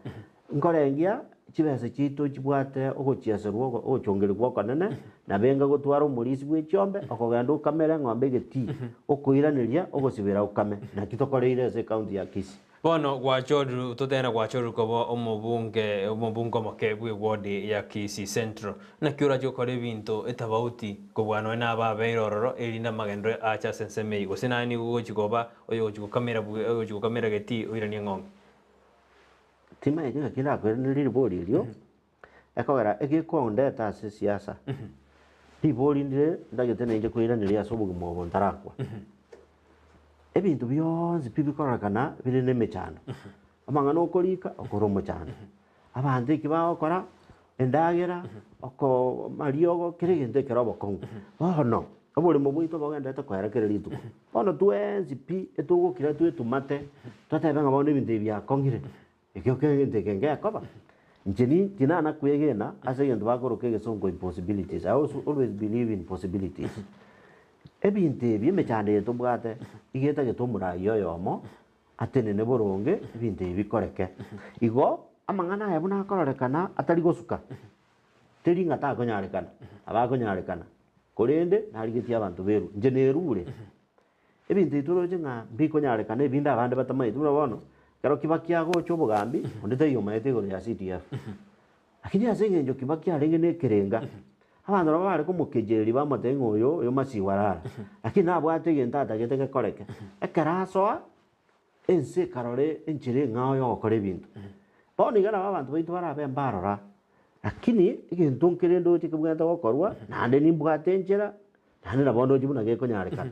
nkorengia chibesa chiito chibwate ogochiaserwa ogochongererwa okonene na benga gotwara omorisi bwa echiombe okogenda okamere eng'ombe egeti okoiraneria ogosibera okame naki tokoreire ase ekaunti ya Kisii bono gwachoru totena gwachoru koba omobunge omoke bwa ward ya Kisii Central naki orache okora ebinto etabauti kobwana na ababeire ororo erinde amagendero acha ase ensemo gose nani gochikoba oyo gochikokamera geti oiranie eng'ombe timaete ng'aki ndakoeraneri ribori erio ekogera egekoondeta ase siasa ribori ndire ndagete nainche koiraneria ase obogima obo ntarakwa ebinto bionsi pi bikororekana bire na emechando amang'ana okorika okora omochando abanto eki bagokora endagera mariogo kera egento ekero obokong'u bono oboremo bwaito bogendete koerekera rituko bono twensi pi etogokira twetumate twatebe ng'a bono ebinto ebi biakong'ire ekio kegento eke ngekoba njeni tina na kwegena ase gento bakoroka egesongo impossibilities. I also always believe in possibilities. Ebintu ebi emechando tobwate igeta getomura yoyomo atenene boronge ebintu ebi bikoreke igo amang'ana aya buna akorekana atari gosuka teri ng'ata akonyarekana abakonyarekana korende narigetie abantu beru nje nerure ebintu itoroche ng'a bikonyarekana ebinde abande batamaite buna bono kero Kibaki agocha obogambi onde taiyomaete igoro ya CDF lakini ase eng'encho Kibaki arenge na ekerenga abanto nabo bare komokejeri bamotebe ng'a oyo masiwarara lakini nabwate egento atagete gekoreke ekero asoa ense ekarore enchera eng'ao ya ogokora ebinto bono iga nabo abanto baito barabe mbarora lakini egento nkere ndoche kebwate gokorwa naende nimbwate enchera naende nabo ndoche buna gekonyarekana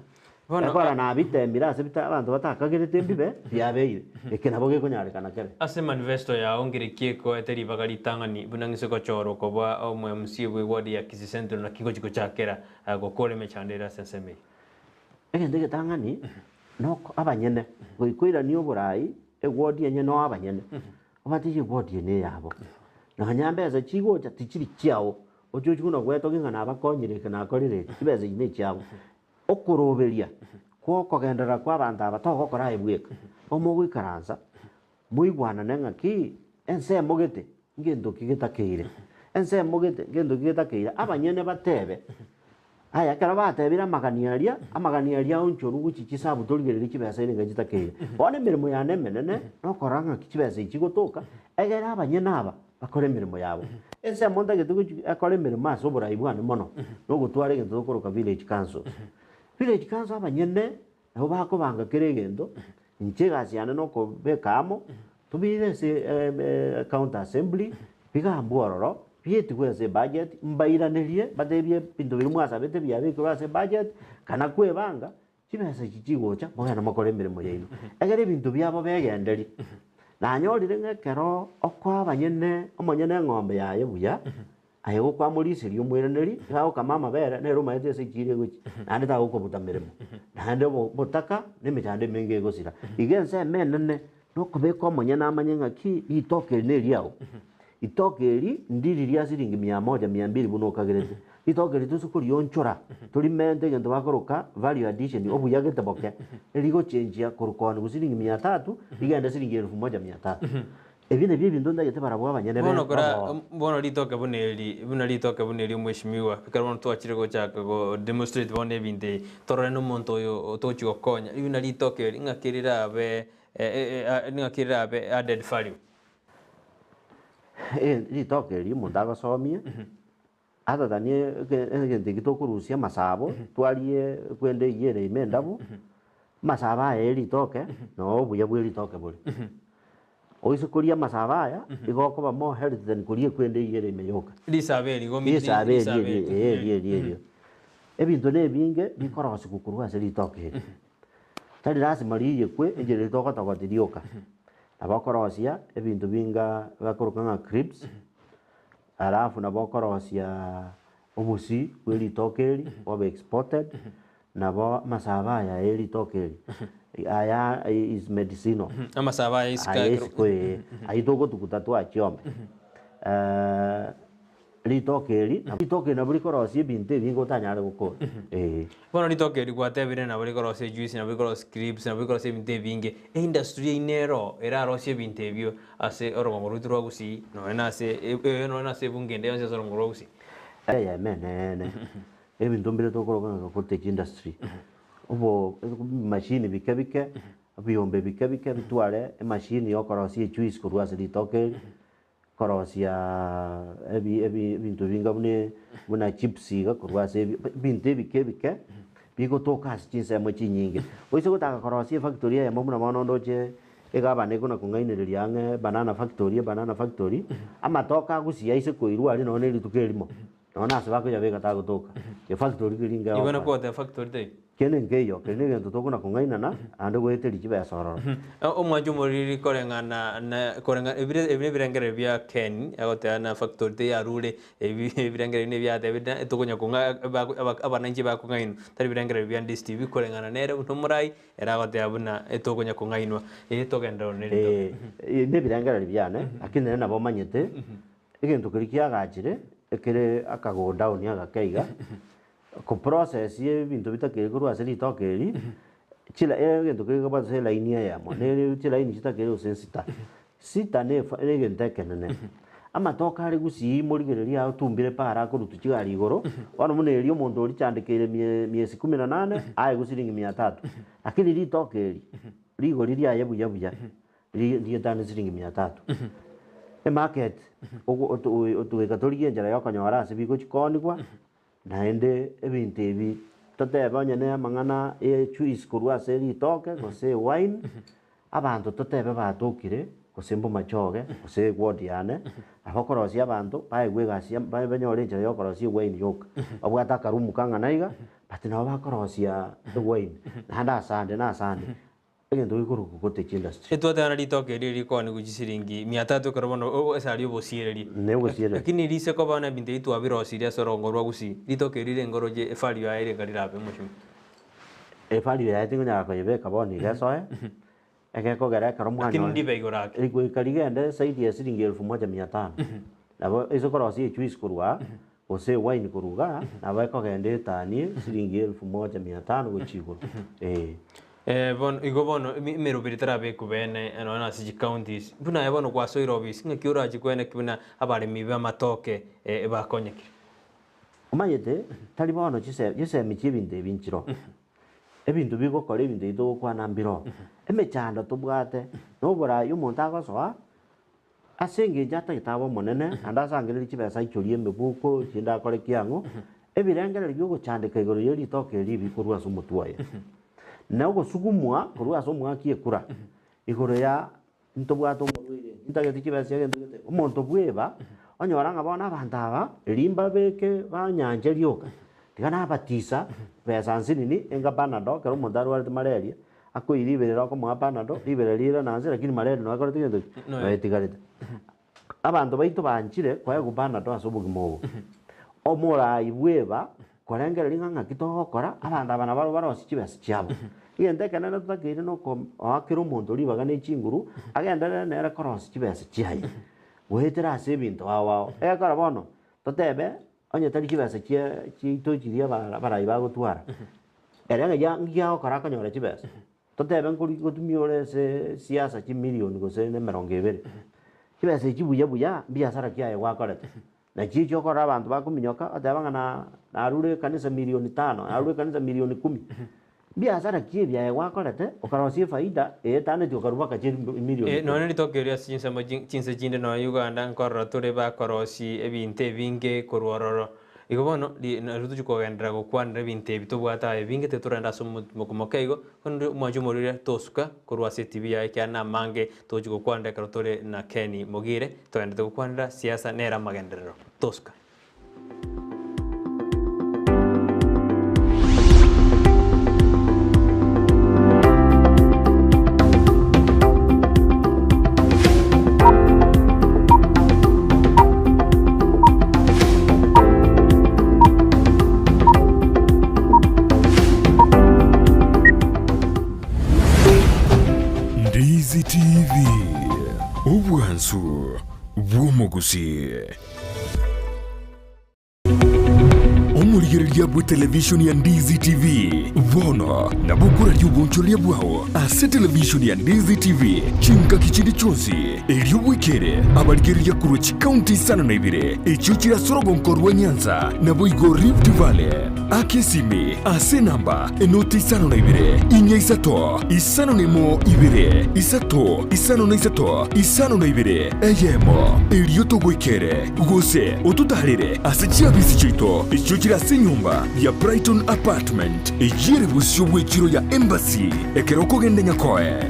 ekora nabitemire ase abanto batakagerete mbibe biabeire eke nabo gekonyarekana kere ase manifesto yao ngirikieko eteribaga ritang'ani buna ng'ise gochorwa koba omwe MC bwe ward ya Kisii Central na kigo chigochakera gokora emechandera ase enseme egento egetang'ani noko abanyene goikoirania oborai eward enye no abanyene obatiche ward ene yabo noganya mbesa chigocha tichiri chiao ochochi buna gwetoki ng'a nabakonyereke nakorire chibesa ine chiabo okoroberia kwokogendera kwa abanto aba togokora ebweka omogoikaransa moigwanane ng'aki ense emogete ngento kigetakeire ense emogete ngento kigetakeire abanyene batebe aya kero batebire amaganiaria onchoru gochi chisabu torigereria chibesa ere ngachitakeire bono emeremo yane emenene nokora ng'aki chibesa ichi gotoka egere abanyene aba bakore emeremo yabo ense emo ntagete gochi akore emeremo ase oborai bwane mono nogotwara egento tokoroka village council village council abanyene nabo bakobanga kere egento inche egasi yane nokobeka amo tobire ase county assembly bigambwa ororo bietigwe ase budget mbairanerie batebie binto biri mwasabete biabekirwe ase budget kana kwebanga chibesa ichi chigocha mogenda mokore emeremo yaino egere ebinto biabo begenderi nanyorire ng'ekero okwa abanyene omonyene eng'ombe yaye buya aye gokwamoriseria omweraneri gagokama amabere nere omaete ase echire gochi naende tagokobuta meremo naende botaka na emechando emenge egosira iga ense emenene nokobeka omonyene amanye ng'aki ritoka eri neriao itoka eri ndiri ria siringi 100 200 buna okagerete ritoka eri tosokorionchora torimente egento bakoroka value addition obuyagete boke erigochenjia korokoni gosiringi 300 rigenda siringi 1300 ebi nabio ebinto ndagete barabwa abanyene bono ritoke buneri omweshimiwa bikara bono twachire gochaka go demonstrate bono ebinte torore n'omonto oyo tochi gokonya riu na ritoke eri ng'akirira abe added value ritoka eri omonto agosomie atatanie egento eki tokorusia masabo twarie kwende iyere ime endabu masabo aya eritoke no obuya bwa eritoke bori oise koria masaba aya igokoba more health than koria kwende iyere imeyoka risaberi ebinto nebinge bikorosi gukurwa ase ritoka eri tari lazima riye kwe enjere ritogotogoti rioka nabokorosia ebinto binga bakoroka ng'a crips alafu nabokorosia obusi bwa ritoka eri obe exported nabo masaba aya eritoka eri aya is medicinal amasaba isikwe aitogotukuta twachiombe ritoka eri nabo rikorosia ebinto ebinge otanyare gokora bono ritoka eri gwatebire nabo rikorosia juice nabo rikorosia crips nabo rikorosia ebinto ebinge eindustry yaine ero erarosia ebinto ebio ase orongongo rwitu rwa Gusii noena ase ebungende yonse ase orongongo rwa Gusii emenene ebinto mbire tokoroka ng'a cottage industry obo machine bike biyombe bike bitware emachine yokorosia ejuice korwa ase ritoka eri korosia ebinto binga buna chips iga korwa ase ebinto ebike bigotoka ase chinsemo chinyinge oise gotaka korosia efactory eyemo buna bono ndoche egabana ekona kong'ainereria ang'e banana factory amatoka agosia aise koirwa none erituko erimo nona ase bakonya beka tagotoka efactory keringa ibona kwota factory tai kene ngeyo kene gento tokuna kungainana ande gweteri kibesororo omwanju moriri korengana na korenga ebire birengere bya Ken agoteana factory ya rule ebirengere ne bya David tokunya kunga abananji bakungaino tari birengere bya DSTV korengana nere murai era agotea buna etokunya kungainwa togenda ne ne birengere byane akine nabo manyete egento kirikia gachire ekere akago down ya gakeiga ko process ye bintu bitakiri kurwa seri tokeri chila egento kiri kaba se line ya mo ne chila ini chitakiri usensita sita ne egento kenene ama toka ari gusi murigereria tumbire para ko rutuchigari igoro wano muneri omuntu ori chandikire miezi 18 aye gusiringi 300 lakini ri tokeri rigori ria yebuya ri tane siringi 300 e market otuweka torigie njara yokonyora ase biko chikoni kwa naende ebintu ebi toteba nyene mang'ana juice korwa ase ritoke gose wine abantu totebe batokire gose mbo machoge gose gwodiane abakorosia abantu baegwegasia banyore njara yokorosia wine yoka abwata karumu kang'anaiga bati nabo bakorosia wine nanda asande egento gikuruku gote industry etwatana ritoke riri koni gujisiringi 300 korobono esari obosiereri ne obosiere lakini rise ko bana binte itu abirosiria sorongorwa gusi ritoke riri ngoroje efari ya ire garirabe mushim efari ya tingo nyako yebeka boni gasoe egeko gara karomwana lakini ndibe igorake iko karigende saidi ya siringi 1500 nabo izo korosi juice kurwa ose wine kuruga nabo ekogende tani siringi 1500 gochiguru Bono merubiri tarabe kubene na siji counties buna yabona kwaso irobis ngikiura jikwene kibuna abari miba matoke bakonyekire umayete tali bono jise michibinde binchiro ebintu bigokora ebintu ito kwana mbiro emechando tubwate nobora yumuntu agosoa asenge jata itabo monene andasangire chibesa ichorie mebuko chinda kore kiango ebirengere byo guchandika igoro yeri toke ribi kurwa sumutwaye na ugo sugumwa kurwa somwa kiekura igoro ya ntobwato mwire intageti kibasi yagende umuntu bweba onyoranga bona abantaba limba beke banyanje ryoka tigana batisa pesa nsinini enga panado kero mundaru wa malaria ako iriberera ko mwa panado libererira nanze lakini malaria no akora tigende etigarete abantu baito banchire kwa go panado asobugi mobo omora ibweba korengera ringanga kitokora abanda bana barosi kibasi cyabo igende kana tutakire no ko akiro umuntu ribaga ne chinguru agenda nera korosi kibasi cyayi wetera ase bintu awa ekara bono totebe onye tari kibasi kitochiria barayi bagotwara eranga ya ngiao karaka nyora kibasi totebe nkuri gotumiore se siasa ki milioni gose ne 20 kibasi kibuya biashara kyaye wakorete na chicho kora abantu bakuminyoka ataba ngana narure kanisa milioni 5 narure kanisa milioni 10 biashara kibya wakorete okarosie faida tane tio karuba ka milioni none ritokeria chinse chinde no Uganda nkorora tore bakorosi ebinte binge korororo igobono rutu chukogendera gukwanira ebinte bitubwata ebinge teturenda mukumokeigo kondo mwajumurire tosuka korwa TV ya kana mange tojugo kwanda karotore na Ken Mogire toende gukwanira siasa nera magenderero tosuka Ndizi TV obwansu bw'omugusi omurigereria bwa televisioni ya Ndizi TV bono na bukura ry'ubuncholia bwaho ase televisioni ya Ndizi TV chinka kichindi chonsi elio bwikere abarigereria kurwa chikaunti sana na ibire echo kirasorogo nkorwa Nyanza na boigo Rift Valley akesimi ase namba enoti isano na ibire inya isato isano nemo ibire isato isano na isato isano na ibire eyemo elio togwikere gose otutarire ase chiabisi chito echo kirase nyumba ya Brighton Apartment ejire busyo bwekiro ya Embassy ekeroko gende nyakoe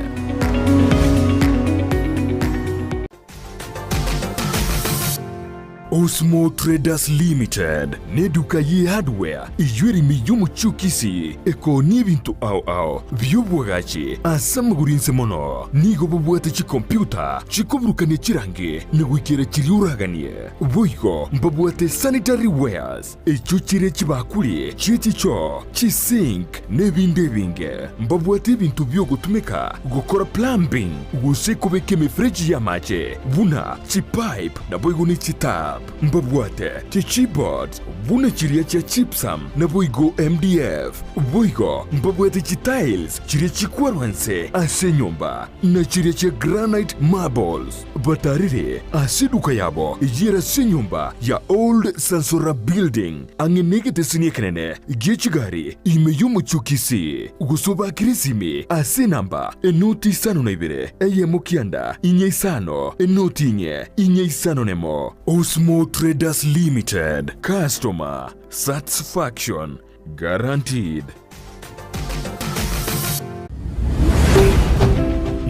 Osmo Traders Limited ne duka ye hardware ijweri miyomu chukisi eko ni bintu au byobwagachi asamugurinse mono nigo bubwate chi computer chikoburukanye chirange nigwikire chiriuraganie boigo mbabwate sanitary wares echuchire chibakuli chichicho chisink nebinde binge mbabwate bintu byo gutumika gukora plumbing gusekubeke mifreji ya mache buna chipipe na boigo ni chitab mbabwate chichibot buna chiria cha chipsam na boigo MDF boigo mbabwate chitiles chiria chikwarwanse ase nyumba na chiria cha granite marbles batarire asiduka yabo ijira se nyumba ya old sansora building angenegete siniekenene gichigari imeyumu chukisi gusoba kirisimi ase namba enoti sano na ibere eye mukianda inye isano enoti inye isano nemo Osmo Traders Limited customer satisfaction guaranteed.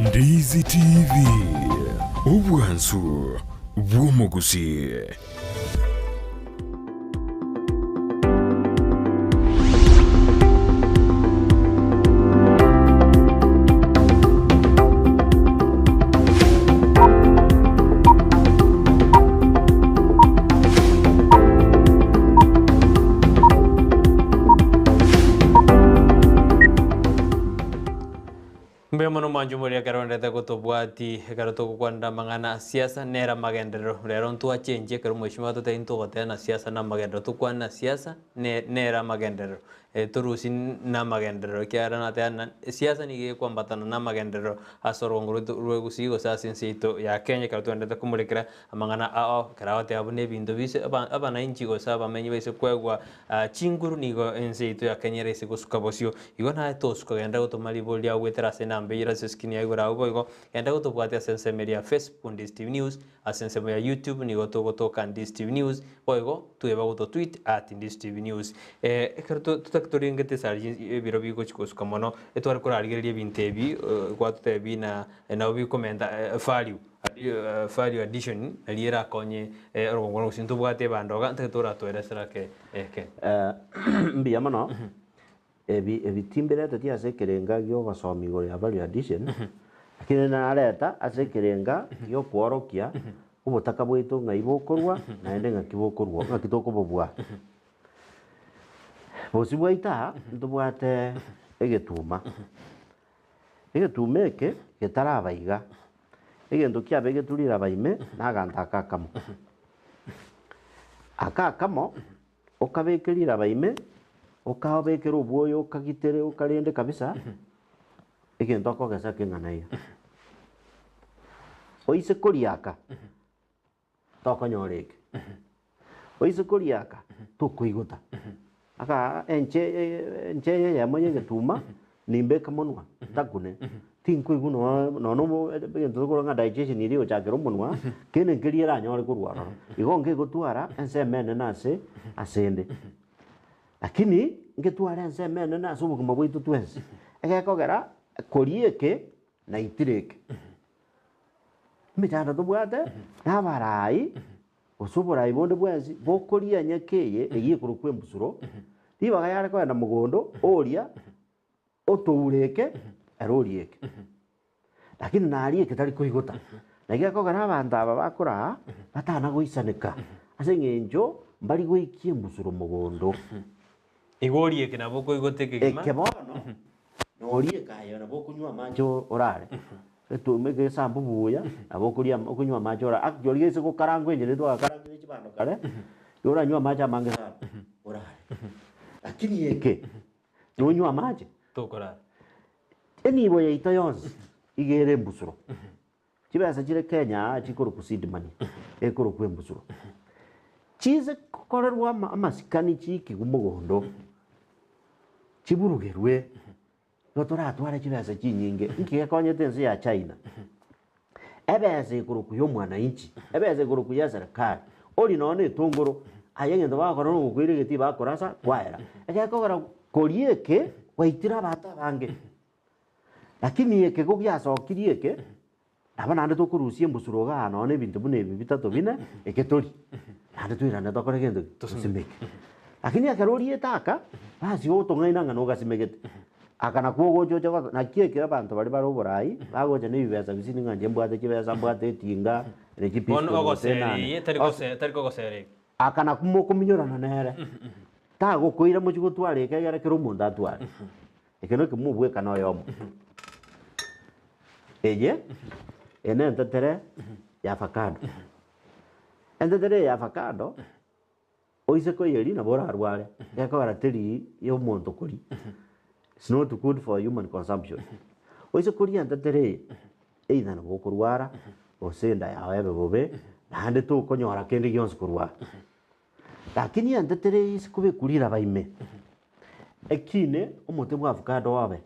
Ndizi TV ubwansu bw'omuguzi. Mbemano manjumuri akarondete kutubwati karuto kwanda mangana siasa nera magendero rero ntu achenje kero mwishima tote into gotena siasa na magendero tukwana siasa nera magendero turusi na magendero kiara na tena siasa ni kwambatana na magendero asorongoro rwegusigo sasinseito ya Kenya karuto ndete kumulikira mangana karawate abune bindo bise abana inchigo saba menyi bise kwegwa chinguru nigo enseito ya Kenya rese gusuka bosio igo na tosuko genda gutumali bolya gwetera sena mbira seskini ya gura uboigo enda gutubwate asensemeri ya Facebook Ndis TV News asensemeri ya YouTube nigo togotoka Ndis TV News boigo tueba guto tweet @Ndis TV News ekerto tutaktoringete sarji biro bigo chikosuka mono etwar kurarigeria bintebi kwatutebi na obi komenta value addition aliera konye rongo sinto bwate bandoga ntetora toeresera ke mbia mono ebitimbire tati asekerenga gyo basomi gore value addition lakini na areta asekerenga gyo kworokia ubutaka bwitu ngaibokorwa na ende ngakibokorwa ngakitokobobwa bosi bwaita ntubwate egetuma eke getarabaiga egento kiabe geturira baime naganta akakamo okabekirira baime okabekera obwoyo okagitere okarende kabisa egento akogesa king'anaia oise koriaka tokonyoreke oise koriaka tokoigota aka enche ya moye getuma nimbeka monwa takune tinko no begento koranga digestion iri ochakero monwa kene nkeriera anyore kurwara igonge gotwara ensemene nase asende lakini ngetwara ensemene nase obugima bwitu twensi egekogera korieke na itireke mbichanda tobwate nabarai osuburai bonde bwensi bokoria nyakeye egikuru kwembusuro tibaga yare kwenda mugondo oria otoureke erorieke lakini narieke tari kuigota nagekogera abantu aba bakora batana goisanika ase ng'encho mbari goikie embusuro mugondo igorieke nabo koigoteke gima ekebono norieka ayo nabo kunywa mancho orare etumege sambu buya abokuria okunywa mancho orare akjoriye se gokarangwe njere to akarangwe chibando kare yora nywa mancho mange sana orare lakini yeke nywa mancho tokora enibo yaito yonse igere embusuro chibesa chire Kenya chikoro kusidimani ekoro kwembusuro chize korerwa amasikani chiki kumugondo chiburugerwe gotora twara chibesa chinyinge nkiye konyete nsi ya China ebese ekoro kuyo mwana inchi ebese ekoro kuya serikali oli none tongoro ayengendo bakora no kwire geti bakorasa kwaera ekakogora korieke waitira bata bange lakini eke gogiacokirie eke aba nande tukurusia embusuro gano ne bintu bune bitatu bine eke tori nande twirane tokore gento tusimeke lakini akarori etaka basi otong'aina ng'ana ogasimegete akana kuogochocha goto na kiekera bantu bari bari oborai bagocha na ebibesa bisini ng'anje mbwate chibesa mbwate etinga ere bono ogoseri tari kogoseri akana kumokominyorana nere tagokoira mochi gotwara ekegere kero omonto atware ekero kimobweka na oyomo eye ene entetere ya avocado entetere ya avocado oise koyeri nabo orarware gekogera teri ya omonto kori it's not good for human consumption oise koria entetere either nabo okorwara ase enda yago ebe bobe naende tokonyora kende gionsi korwara lakini entetere ase kobekurira baime ekine omote bwa avocado wabe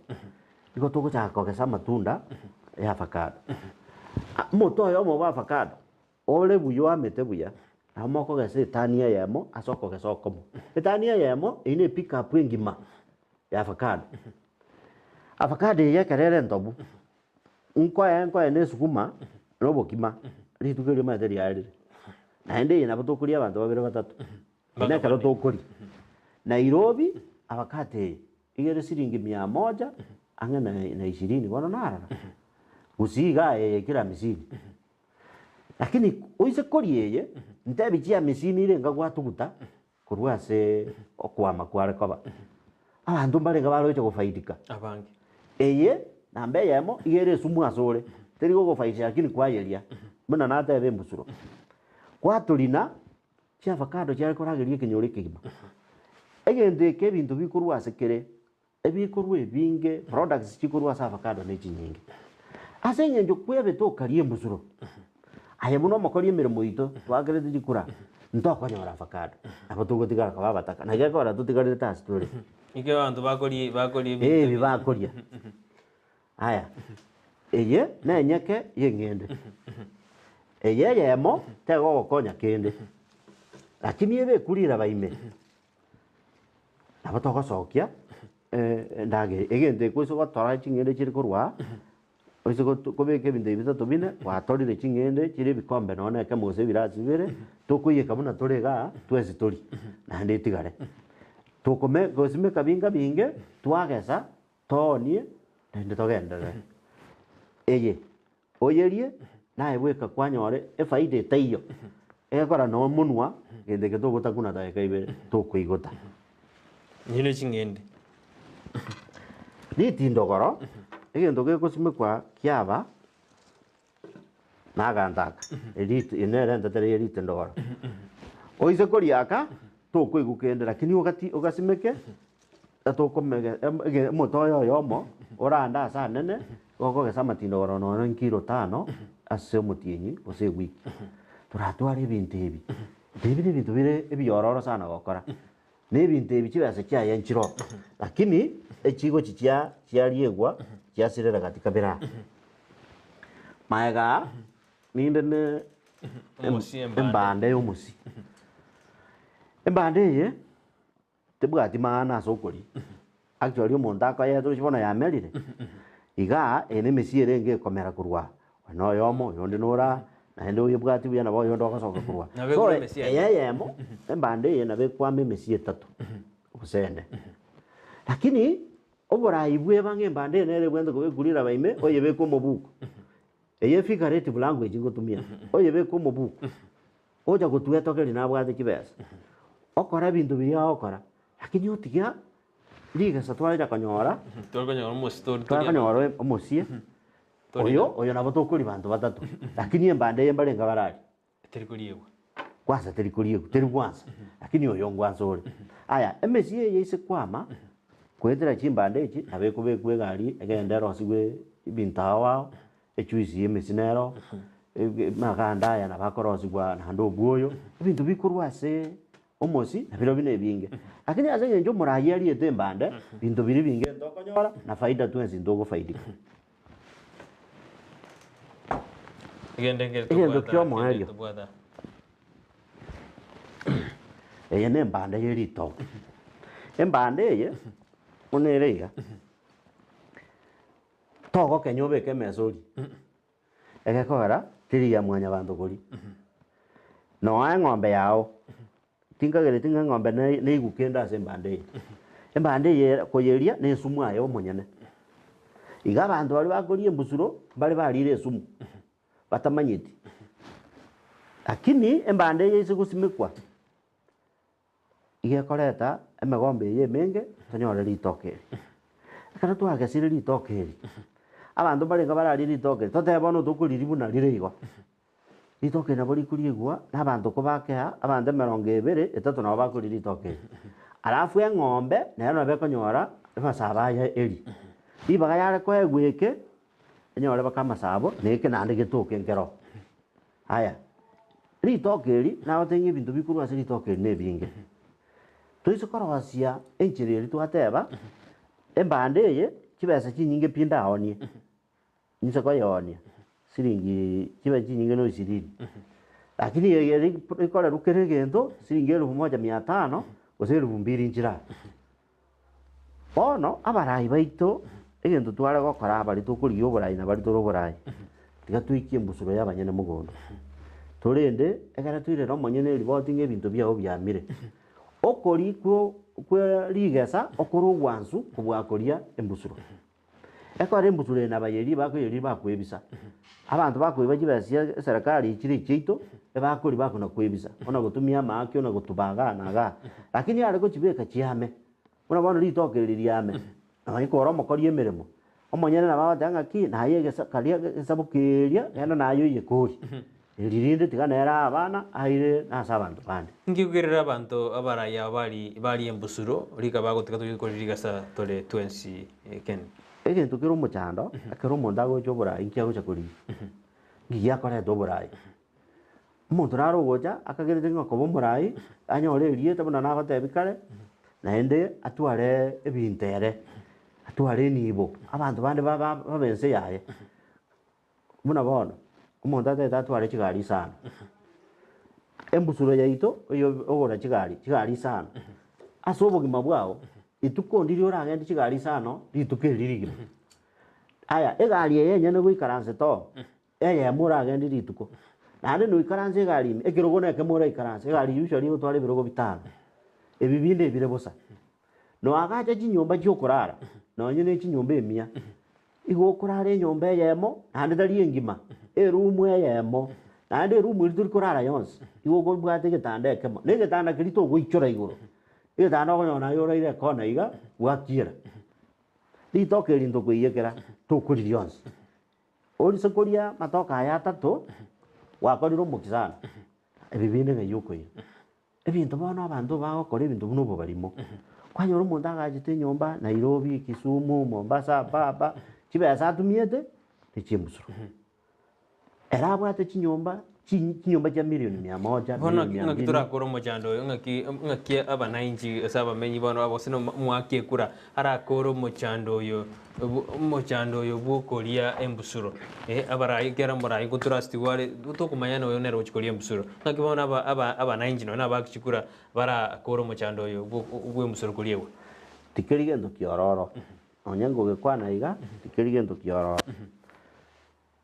igo togochaka kogesa amatunda ya avocado omoto oyo omo bwa avocado ore buya oamete buya namo okogesa etania yamo ase okogesa okomo etania yamo ine epick up engima ya avocado avocado eye ekerere entobu nkoe na esukuma na obokima rituko erio maete riarire naende eye nabo tokoria abanto babere batato ene ekero tokori Nairobi avocado eye igere siringi 100 ang'e na 20 bono narara gusiga eye kira 50 lakini oise kori eye ntebi chia 50 irenga gwatuguta korwa ase okwama kware koba abanto mbarenga baroche gofaidika abange eye nambe yemo igere esumu asore teri gogofaidisha lakini kwayeria muna natebe embusuro kwatulina chia avocado chia korageria ekenyoro ekegima egento eke ebinto bikorwa ase kere ebikorwa ebinge products chikorwa ase avocado na echinyinge ase eng'encho kwebe tokaria embusuro aye buno omokori emeremo ito twakerete chikura ntokonyora avocado abo togotigara koba bataka na gekora totigarete ase tore ike abanto bakori ebi bakoria aya eye na enyeke yeng'ende eye yemo tegogokonya kende lakini ebe ekurira baime nabo togosokia ndage egento ekoise gotora ching'ende chiri korwa oise kobeka ebinto ebitato bine gwatorire ching'ende chiri ebikombe none eke mose ebirasi bibere tokoiyeka buna torega twesi tori naende etigare gosimeka binga binge twagesa toonie naende togenderere eye oyerie naye bweka kwanyore efaida etaiyo egekora no omonwa gento eke togotakuna dageka ibere tokoigota nyine ching'ende ritindogoro egento gekosimekwa kiaba nagantaka enere entetere eritindogoro oise koriaka tokoigukende lakini ogasimeke tokomege omoto oyo oyomo oranda ase anene gokogesa amatindogoro nono nkiro 5 ase omotienyi gose ewiki toratwara ebinto ebi ebi na ebinto bire ebiororo sana gokora na ebinto ebi chibesa chiaye nchiro lakini echigo chiariegwa chiasirera katika bera maega ninde ne embande yomusi embande eye tebwati maana ase okori actually omonto akoyete ochibona yamerire iga ene emesi erenge ekomera korwa na oyomo oyonde nora naende oyebwati buya nabo oyonde ogosoka korwa so eyeyemo embande eye nabo ekwama emesi 3 obusende lakini oborai bweba ng'embande nere bwente kobekurira baime oyebeka omobuku eye figurative language ngotumia oyebeka omobuku oja gotwetokeri nabwate chibesa okora ebinto biria okora lakini otiga rigesa twaja konyora twakonyora omosie oyo nabo tokori banto batatu lakini embande eye mbarenga barari kwanza teri koriegu teri kwanza lakini oyo ngwanza ore aya emesi eye ise kwama kwetera chimbande echi nabekobekwa egari egende erosigwe ebinto ao ao echuisi emesi nero maganda aya nabakorosigwa naende obwoyo ebinto bikorwa ase omosi nabiro bine ebinge lakini ase eng'encho omorai ariete embande binto biri binge ntokonyora na faida twensi ntogofaidika egento kia omoerio eye na embande ya eritogo embande eye onere iga togokenya obeke emesa oria egekogera teri ya mwanya banto kori no ae ng'ombe yao tingagere tinga ng'ombe ne igukenda ase embande ye koyeria ne sumu ayo monyene iga abantu bari bakorie embusuro bari barire esumu batamanyeti lakini embande ye ise gusimikwa igekoreta emegombe ye menge tonyore ritoke kana twagesire ritoke abantu barenga barari ritoke toteba no tukuriribu na rirego ritoke nabo rikurigwa n'abantu ko bakea abande 200 etatu nabo bakuri ritoke alafu eng'ombe nayo nabe konyora basaba ya eri ibaga yare ko egweke enyore bakamasabo neke nande getoke ngero haya ritoke eri naho tengi bintu bikuru ase ritoke ne binge toisokorosia enchireri twateba embande ye kibesa kinyinge pinda ahonie nise ko yonia siringi kiba kinyinge no isirini lakini ye ikora rukere gendo siringi 1500 gose 2000 njira ono abarai baito egento tware gokora bari tukuri yoborai na bari toroborai tiga twikie mbusuro y'abanyene mugondo torende egara twire no monyene riboti ebintu byao byamire okori kwo rigesa okoro gwansu kubwakoria embusuro ekore embusuro na bayeri bakoyeri bakwebisa abantu bakweba kibasia serikali ikiri kito ebakori bakona kwebisa ona gutumia maaki ona gutubaga naga lakini ari ko kibeka kiame ona bono ritoke ririame na ikoro mokorie emeremo omonyene na babatanga ki na yegesa karia esabukiria yana nayo yekori ririnde tiganera abana aire nasa abantu bande ngigirira abantu abaraya bari embusuro rika bagotika tuyikoririga tole 20 ken egento kero mochando akero monda gocho bora inkia gocha kuri ngiya kore do borai omonto naro gocha akagerete ngokobo morai anyore riete bona nabate bikare naende atware ebintere atware nibo abantu bande babense yaye muna bono omonto atete atware chigari sana embusuro yaito oyo ogora chigari sana ase obogima bwao itukondiri oragende chigari sana ritukeririgire aya egari yenyene goikaranse to eye muragende rituko nande no ikaranse egari ekirogo neke mura ikaranse egari usually gotwara ebirogo 5 ebibinde ebire bosa no agacha chinyomba chiokurara no nyene chinyomba emia igo kurara enyomba yemo nande tari engima erumu yemo nande erumu rituri kurara yonse igo gobwate getanda ekemo negetanda kirito goichora igoro igitanda ogonyona yoraire kona iga gwakiera ritoke rinto kwiyekera tukuri yonse orise kuria matoka ya 3 wakoriro mukizana ebibinde ngayukoye ebintu bono abantu bagokora ebintu buno barimo kwanyora omonto agachete nyomba Nairobi Kisumu Mombasa Baba kibesa atumiete echimbusuro era abwate chinyomba cha milioni 100 bono ngakitura koro mochando ngaki abananchi asaba menyi bono abosino mwake kura ara koro mochando yo bukoria embusuro abarai kera morai kutura stiware tukumanya no yonero chikoria embusuro ngaki bono abananchi no nabakikura bara koro mochando yo bu embusuro kuriwe tikerigendo kiororo onyango gekwana iga tikerigendo kiororo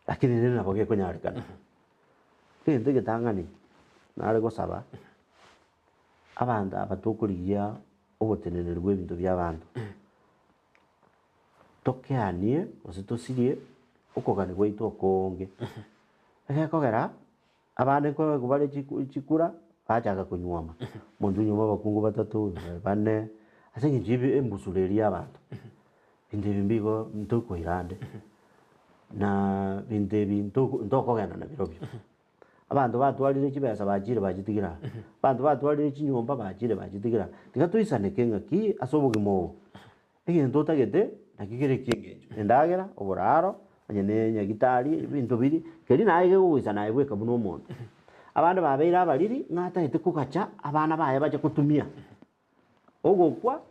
lakini nina boge kunyarikana kende getangani nare gosaba abantu abatukurigia oboteneneri bw'ebintu by'abantu tokeanie ose tosirie okogani gwaitu okonge egekogera abande ko kubare chikura bachaga kunywama mundu nyuma bakungu 3 4 ase ngijibi embusureria abantu binde bimbigo ntoko irande na binde bintu ndokogana na birobyo abantu batwarire kibesa bajire bagitigira abantu batwarire kinyomba bajire bagitigira tiga tuisane kenga ki asobogimo egento utagete nakigere kingejo endagera oboraro anyene nyagitari ibintu biri keri naige guisa naigwe kabuno omonto abandi babeira abariri ng'atagete kugacha abana baye baje kutumia ogokwa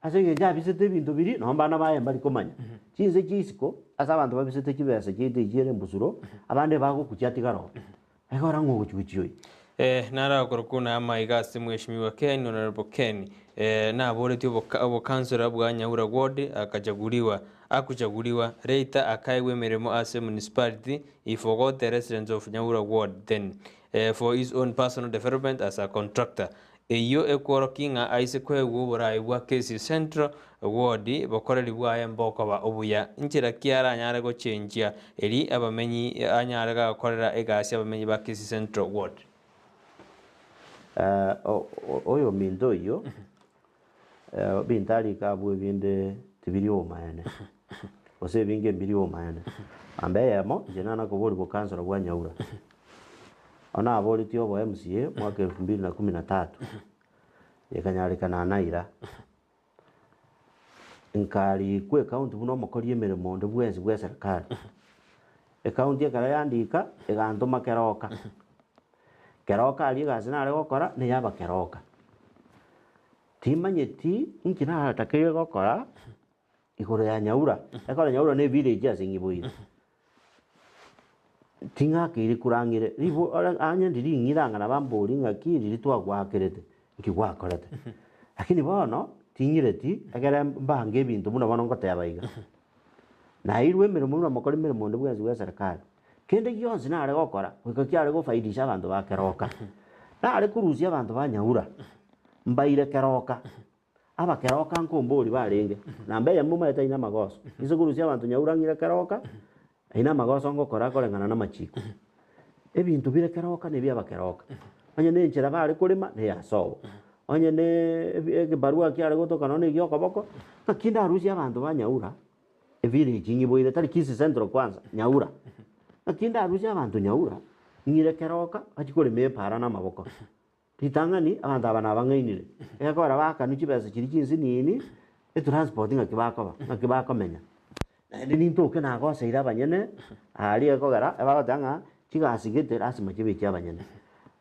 asenge jabisete ibintu biri no bana baye bari komanya chinze kisiko asa abantu babisete kibesa kite igere mbusuro abandi bago kuchatigaro egora ngo guchuchioi nara korokuna amaiga mheshimiwa Ken Honorable Ken naboretio abo councilor bwa Nyaura ward akuchaguliwa later akaiwe mirimo ase municipality ifogote residents of Nyaura ward then for his own personal development as a contractor. Eyo ekworoki ng'a aise kwegwo oborai bwa Kisii Central ward bokoreri bwaye mboko ba obuya nchira kiara anyare gochenjia eri abamenyi anyare gakorera egasi abamenyi ba Kisii Central ward. Oyo mindo iyo bintari kabwe binde tibiri omayane ose binge mbiri omayane ambe yamo jena na kubori bo kansoro bwa Nyaura ona abori tio bo MCA mwaka 2013 yakanyarika na naira nkari kwe account buno mokori emeremo nde bwezi bwa serikali account yakara yandika egantuma keroka ali gazina ari gokora ne yaba keroka timanyeti nkina atakeye gokora igoro ya Nyaura ekora Nyaura ne village asingibuire tinga kiri kurangire ribo anya ndiri ngiranga na bambori ngakiri ritwagwakerete nkigwakorete lakini bono tinyireti agera mbange ebintu muno bono ngote yabaiga na irwe mirimo muno mokori mirimo nde bwezi bwa serikali kende gyonzi na ari gokora gwika kyari gufaidisha abantu bakeroka na ari kurusia abantu ba Nyaura mbaire keroka abakeroka nkombori barenge na mbeya muma etaina magoso izo kurusia abantu Nyaura ngira keroka aina magoso ngokora korengana na machiko ebintu bire keroka ne bya bakeroka onye ne nchira bari kurima ne yasobo onye ne barua kyari gotoka none gyoko boko kakinda arusia abantu ba Nyaura village ngiboire tari Kisii Central kwanza Nyaura akinda arusia abantu Nyaura ngire keroka achikore mepara na maboko titangani abantu abana bangainire ekora bakanuchi bese kiri kinsi nini transport ngakibako menya na ndi nintoke na goseira abanyene ari ekogara abagotanga kigasigete rasima kibe kyabanyene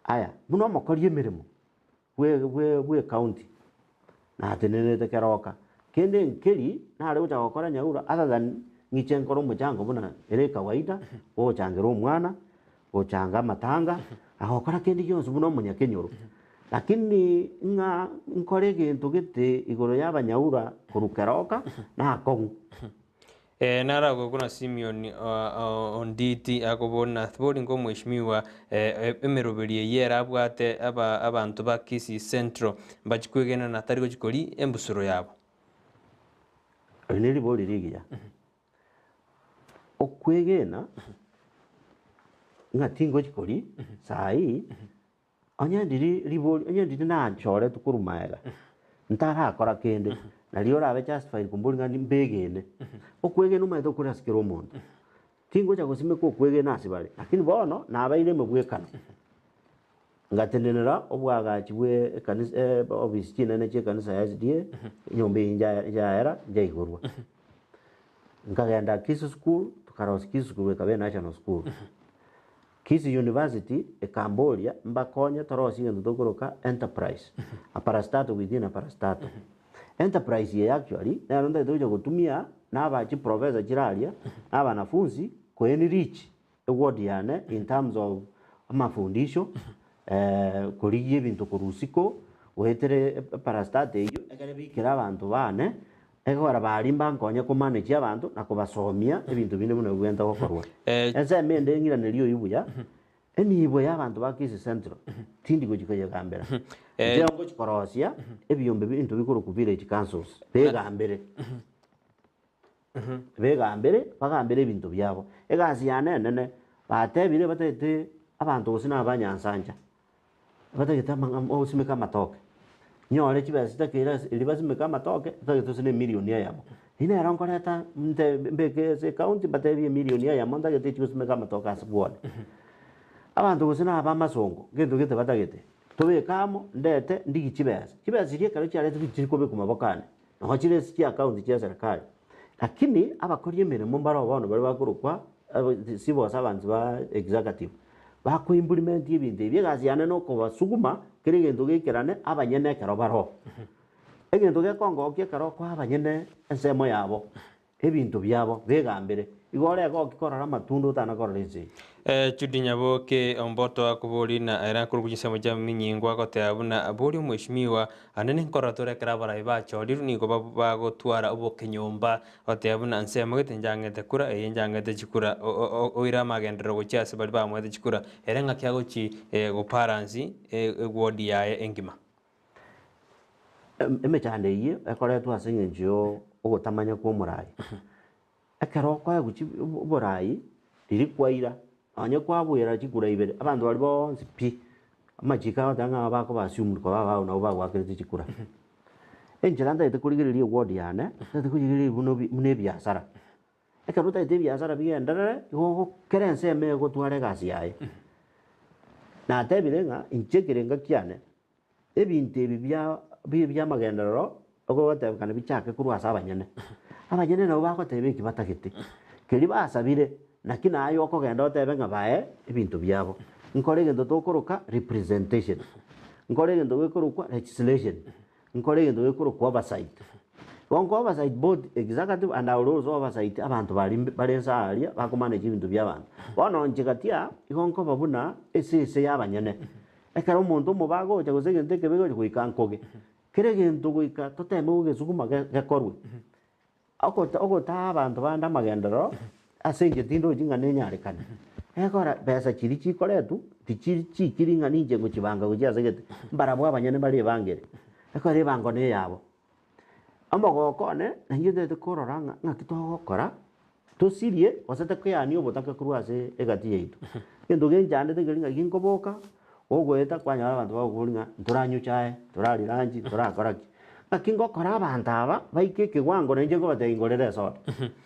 aya muno mokori emirimo we county na tenenete keroka kende nkeri na ari uta gukora Nyaura other than ngichenkoro mujango buna ere kawaida o changero mwana o changa matanga agokora kende yonse muno munyakenyoro lakini nga nkore gintu gite igoro yaba Nyaura kurukeroka na kongu narago kuna Simeon Onditi akobona thbori ngo mweshimiwa emeroberie yera abwate abantu ba Kisii Central bachikwegena na tari gochikori embusuro yabo neri bori rigiya okwegena ngatingo chikori sai anyandiri ribori anyandiri na nchore tukurumaega ntara akora kende na liora abe justify kumburi ngandi mbegene okwegena umaito kuri asikero omonto tingo cha gusime ko kwegena asibale lakini bono na abaire mebwekana ngatendenera obwagachi bwe kanisa office kinene che kanisa ya SDA nyombe inja era igorwa nkagenda Kisii school tukarosi Kisii school kabe national school Kisii University Cambodia mbakonya torosi ngendo tokoroka enterprise aparastato within aparastato enterprise ye actually na ronda dojo gutumia na abachi professor chiralia abanafunzi ko enrich award yane in terms of mafundisho kuriye ibintu kurusiko wetere parastate iyo ekare bikira abantu bane ekora barimba nkonye ko manage abantu nakobasomia ibintu bine muno gwenda gokorwa ense mende ngira nelio ibuya enibo y'abantu ba Kisii Central tindi gukikoye gambera je ngo chikorosia ebiyombe bintu bikuru ku village councils begambere bagambere ibintu byabo egasi yanene batebire batete abantu osina abanyansanja batageta osimeka matoke nyore chibasi takira libasimeka matoke tageto sine milioni yamo ina yaronkoreta mbeke se county batebi milioni yamo ndagete chisimeka matoke asibone abantu gusina abamasongo gendo gete batagete tobekamo ndete ndigi chibasi rie karo cyarete bichikobe kumabokane no chire ski account ya serikali lakini abakoriye mirimo mbaro abantu bari bakurukwa sibo sabantu ba executive bako implement ibintu byagaziana no ko basuguma kire gendo gekerane abanyene karo baro egendo gekongo kye karo kwa abanyene ensemo yabo ebintu byabo begambere igore go kikorora matundo tana korese Chudi Nyaboke omboto akuburi na era kurugisa moja minyingwa kote abuna aburi mheshimiwa anene nkora turekera barai bachori ni go bagotwara oboke nyomba kote abuna nsema gete njangete kura njangete chikura oira magendero gochase bari bamwete chikura erenga kyagochi go paransi wodi yae engima emechande iye ekoretwa asengenjio ogotamanya kwa murai ekero kwa guchi borai riri kwaira anya kwabwera chikura ibere abandu bari bonsi pi amachika otanga bako basiumur ko baba na baba gwakirite chikura enjera ndaite kurigiriria wodi yane ndaite kurigiriria buno mune biasara ekero taite biasara bigendere go kerense eme gotware gasi yaye na tebirenga inchekirenga kiane ebintu ebi bya magendero ogo batebekana bichake kurwasa abanyene nabo bakotebeki batagete keri basabire nakina ayo okogenda otebe nga bae ebintu byabo nkore gendo tokoroka representation nkore gendo wekorokwa legislation nkore gendo wekorokwa oversight wonko oversight board executive and also oversight abantu bari saria bakomanage ibintu by'abantu bono njigatia igonko babuna esese y'abanyene ekara omonto mubago cyo gusegente kebego kuikankoge kere gento guika toteme ugesukuma gekorwe okota abantu banda magendero asenge tindo jinga nenyarekana ekora pesa chiri chikoretu tichiri nga ninje ngo kibanga gujya segete mbarabwa abanyene bari bangere ekora ibango ne yabo amagokone nangide de kororanga ngakitogokora tosirie wasate kuyani obotaka kurwase egati yaitu kendo genjande tegelinga ginkoboka ogweta kwanya abantu baguringa turanyuchae turariranji turakoraki akingo kora abantu aba baike kigwango nenje ko batengorere soda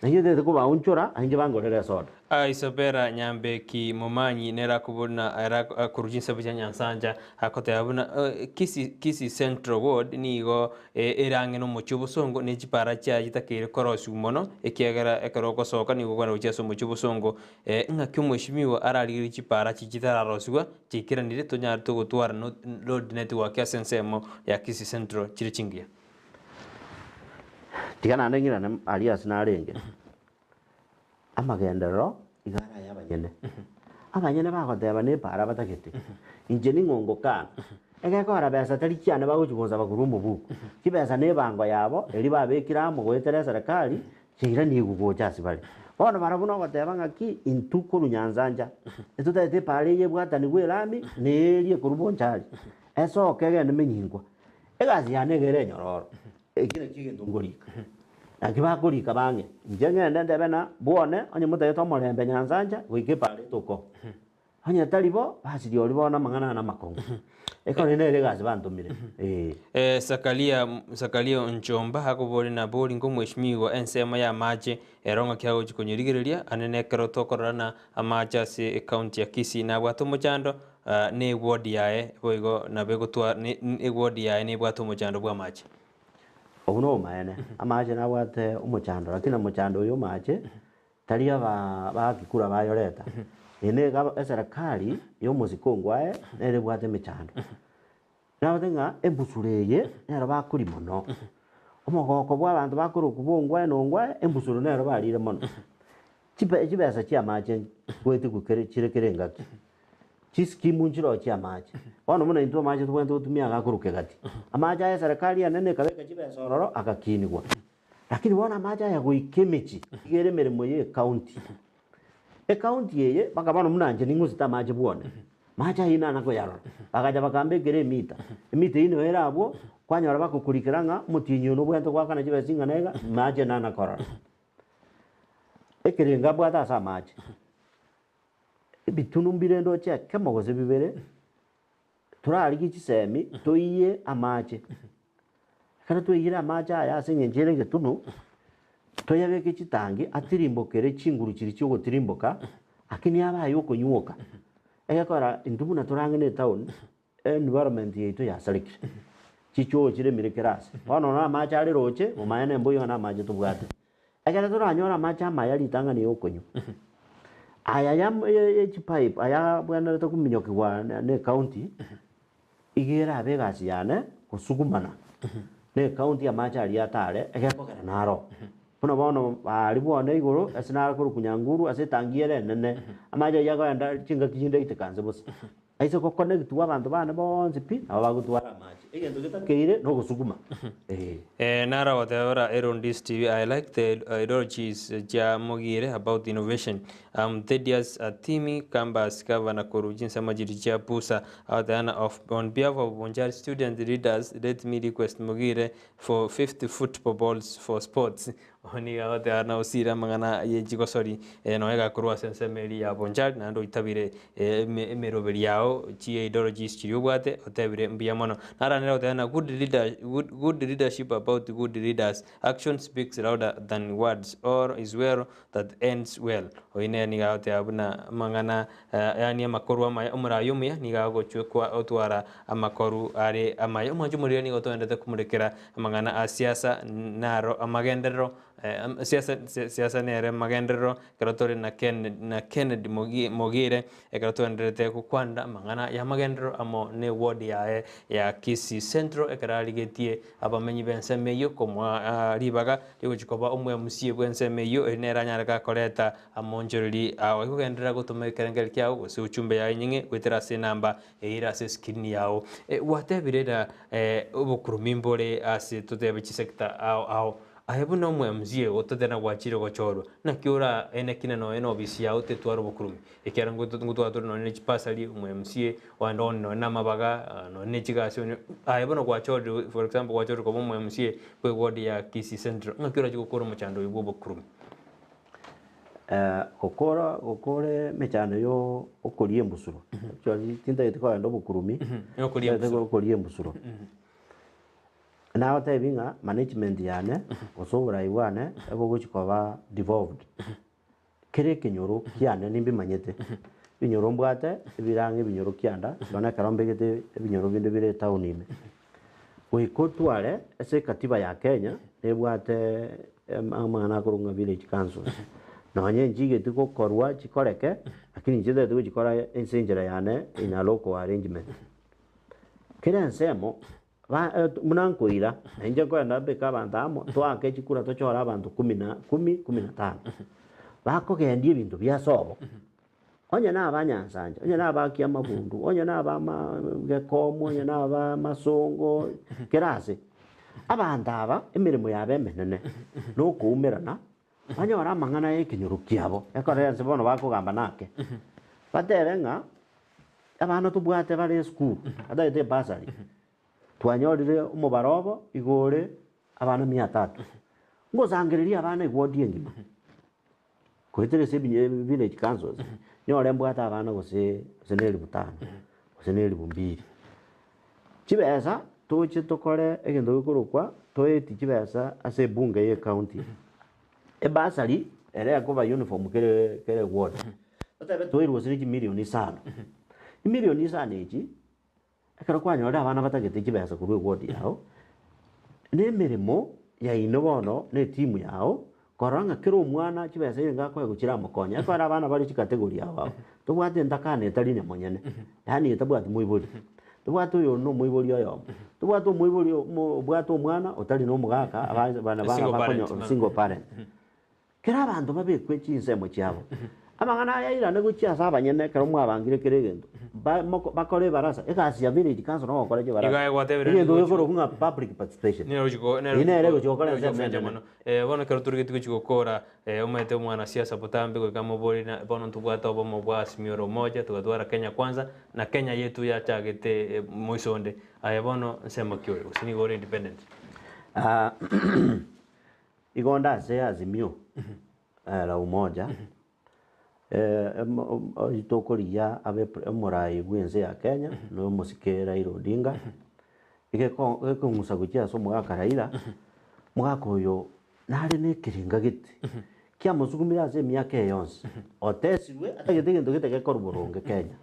nangide de kuba unchura ange bangorere soda Isabera Nyambeki Momanyi nera kubona era kurujinsa bya Nyansanja hakote abuna kisi Central Ward nigo erange no muchubusongo n'ekipara kya gitakire korosi umono ekiagara ekaroko soka nigo gwana ucheso muchubusongo nga kyumweshimiwa arariri kipara kikitararoswa kikiranire tonya tugutwara no road network ya sensemo ya kisi Central kirichingia tigana nengira na alias na arenge amagendero igara y'abanyene abanyene bagoteba ne para batagete inje ningongo kana egekora besa tari cyane baguchugonza bagurumbu buku kibesa ne bango yabo eri babekira mu gwetere serikali kigira ni gugocha sibali bono barabuna goteba ngaki intuko runyanzanja etutaite pare ye bwatani gwerami nerie kurubonchari eso kegende menyingwa egazi yane gere nyororo ekire kigendo ngorika akibagurika bange njengende ndebena buone onye muteto morembe Nyansanja wike pare toko onye talibo basiri olibona mangana na makongo ekone nere gazi bantumire Sakalia Nchomba hakubori na bori ngo mweshimiwa ensema ya mache eronga kyago chikonyirigereria anene kero tokorana amacha se county ya Kisii na bwato mochando ne ward yae boigo na begotwa ne ward yae ne bwato mochando bwa mache obuno maene amache na bwate umuchando lakini umuchando uyo mache taria bakikura bayoreta ene ga serikali yo muzikongwae nere bwate michando nabatenga embusureye nero bakuri mono omogoko bwa abantu bakuru kubongwa nongwa embusuru nero barire mono chibesa chia mache kwete kukere chirekerenga chiskimu njiro chia mache ono muna into mache twente utumia gakuruke gati amaja ya serikali anene kabeka chibesa ororo akakinigwa lakini wana maja ya guikemechi igere meremo ye county county yeye bakabana munanje ninguzita mache bwone macha ina nako yaro bakaja bakambe gere mita ino era abo kwanyora bakukurikiranga mutinyo no bwento kwakana chibesinga nega mache nana korora ekerenga bwata sa mache bitunumbire ndo che kemogoze bibere turari gichisemi toiye amache kana toyira amache aya sengenjere getunu toyabeke chitangi atirimbokere chinguru chiri cyo gotirimboka akini abaye okonyuoka egakora indumuna turangene town environment yetu ya sarikire chicho chire mirekerase bono na amache ari roche mumayene mboyo na amache tubwate egara turanyora amache amayari tangani okonyu aya yam pipe aya bwana takuminyokwa ne county igera abegasi yane kusugumana ne county amache ari atare egakora naro buna bono bari bone igoro ase nakoro kunyanguru ase tangiere nene amaja yagoenda chinga kijinde itekanze bose aise ko connect wa abantu bane bonse pi nabo bagutwara amaji egento gitakeire no gusuguma Nara whatever on this TV, I like the ideologies ja mogire about innovation. Thedias Timi Kambas Kavana Korujin Samajiri Chia Pusa out on behalf of Bonjari student leaders, let me request Mogire for 50 football balls for sports. Oni out there now sira mangana ye jigosori no ega kurwa sense meri ya Bonjari nando itabire meroberi yao chi ideologies chiriubwate otabire mbia mono. Nara nero tena good leadership about good leaders. Action speaks louder than words, or is well that ends well. Oine ni gaote abuna mangana yani amakoru umurayumia ni gago chukwa otwara amakoru are amayo majumuri ni goto endete kumurekera mangana asiasa naro amagendero siasa nere magendero karatore na Kennedy Mogire karato endete kukwanda mangana ya magendero amo ne ward ya Kisii Central ekaraligetie abamenyi bensemeyo komwa ribaga riguchikoba umwe musie bwensemeyo eneranyaraka koleta amonjorili awo kugendera gutuma kerengel kyao gose uchumbe ya nyinge gwetera se namba ira se skin yao whatever obukurumimbore ase tutebe chisekta ao ahebu no mwe mzie ototena gwachire gochorwa na kiura ene kine no eno bisi yao te twaro bukurumi ekera ngutu atoro no ne chipasali mwe mzie wando no na mabaga no ne chigasyo ahebu no gwachorwa for example gwachorwa ko mwe mzie kwe ward ya Kisii Central ngakira chikokoro muchando ibo bukurumi gukore mechano yo okorie mbusuro actually tinda yitiko ndo bukurumi okorie mbusuro na otebinga management yane osobora iwane ebo guchikoba devolved kere kinyoro kiane nimbi manyete binyoro mbwate birange binyoro kianda bana karombe gete binyoro binde bire town ime wikotware ese katiba ya Kenya ebwate amana kurunga village council nonye njige tuko korwa chikoreke lakini njide tuko chikora ensenjera yane ina local arrangement kera nsemo munankoira nje ko na beka bandamo twake chikura tochora abantu 15 bako gendi ibintu byasobo onye na abanyansanje onye na abakia mabundu onye na abama gekomo onye na abamasongo kerase abandaba emirimo yabemenene no kuumerana anya wara mangana yekinyuru kiabo ekore sibono bakugamba nake baterenga abana tubwate bari school adaite basari twanyorire umubarobo igore abana 300 ngozangiriria abana igwodie ngima kwetere se village councils nyore mbwata abana gose seneri butano seneri bumbiri chibesa toche tokore egendo gukurukwa toeti chibesa ase bunge ye county ebasari ere akoba uniform kere ward otabe toirwo siri milioni 5 milioni 5 echi akara kwanyora abana batagete chibesa kurwe ward yao ne mirimo ya inobono ne timu yao koranga kero mwana chibesa inga kwa guchira mukonya kwa abana bari chikategori yao tubwate ndakane tari nyamonyene yani etabwate muiburi tubwate yo no muiburi yo tubwate muiburi bwate mwana otari no mugaka abana bakonyo single parent kera abantu babekwe chinsemo cyabo amangana yaira ne guchya sabanyene kero mwabangire keregendo bakore barasa ekasi ya village council no bakore barasa igaye whatever ndo yokoro kunga public participation ni rojiko chokora semene bono kero turige tukichikokora umete mwana siasa butambe kwa kama boli na bono tubwata obo mobwasi mioro moja tukatwara Kenya kwanza na Kenya yetu ya chagete moisonde bono nsema kyo usini gore independent igonda se azimio la umoja itokoria abe murai bwenze ya Kenya no musikera Raila Odinga igeko musa gukia so mwaka Raila mwaka uyo nari ne kiringa giti kia musugumira ze myaka yonse otesirwe atagete ngendo giteke koruboronge Kenya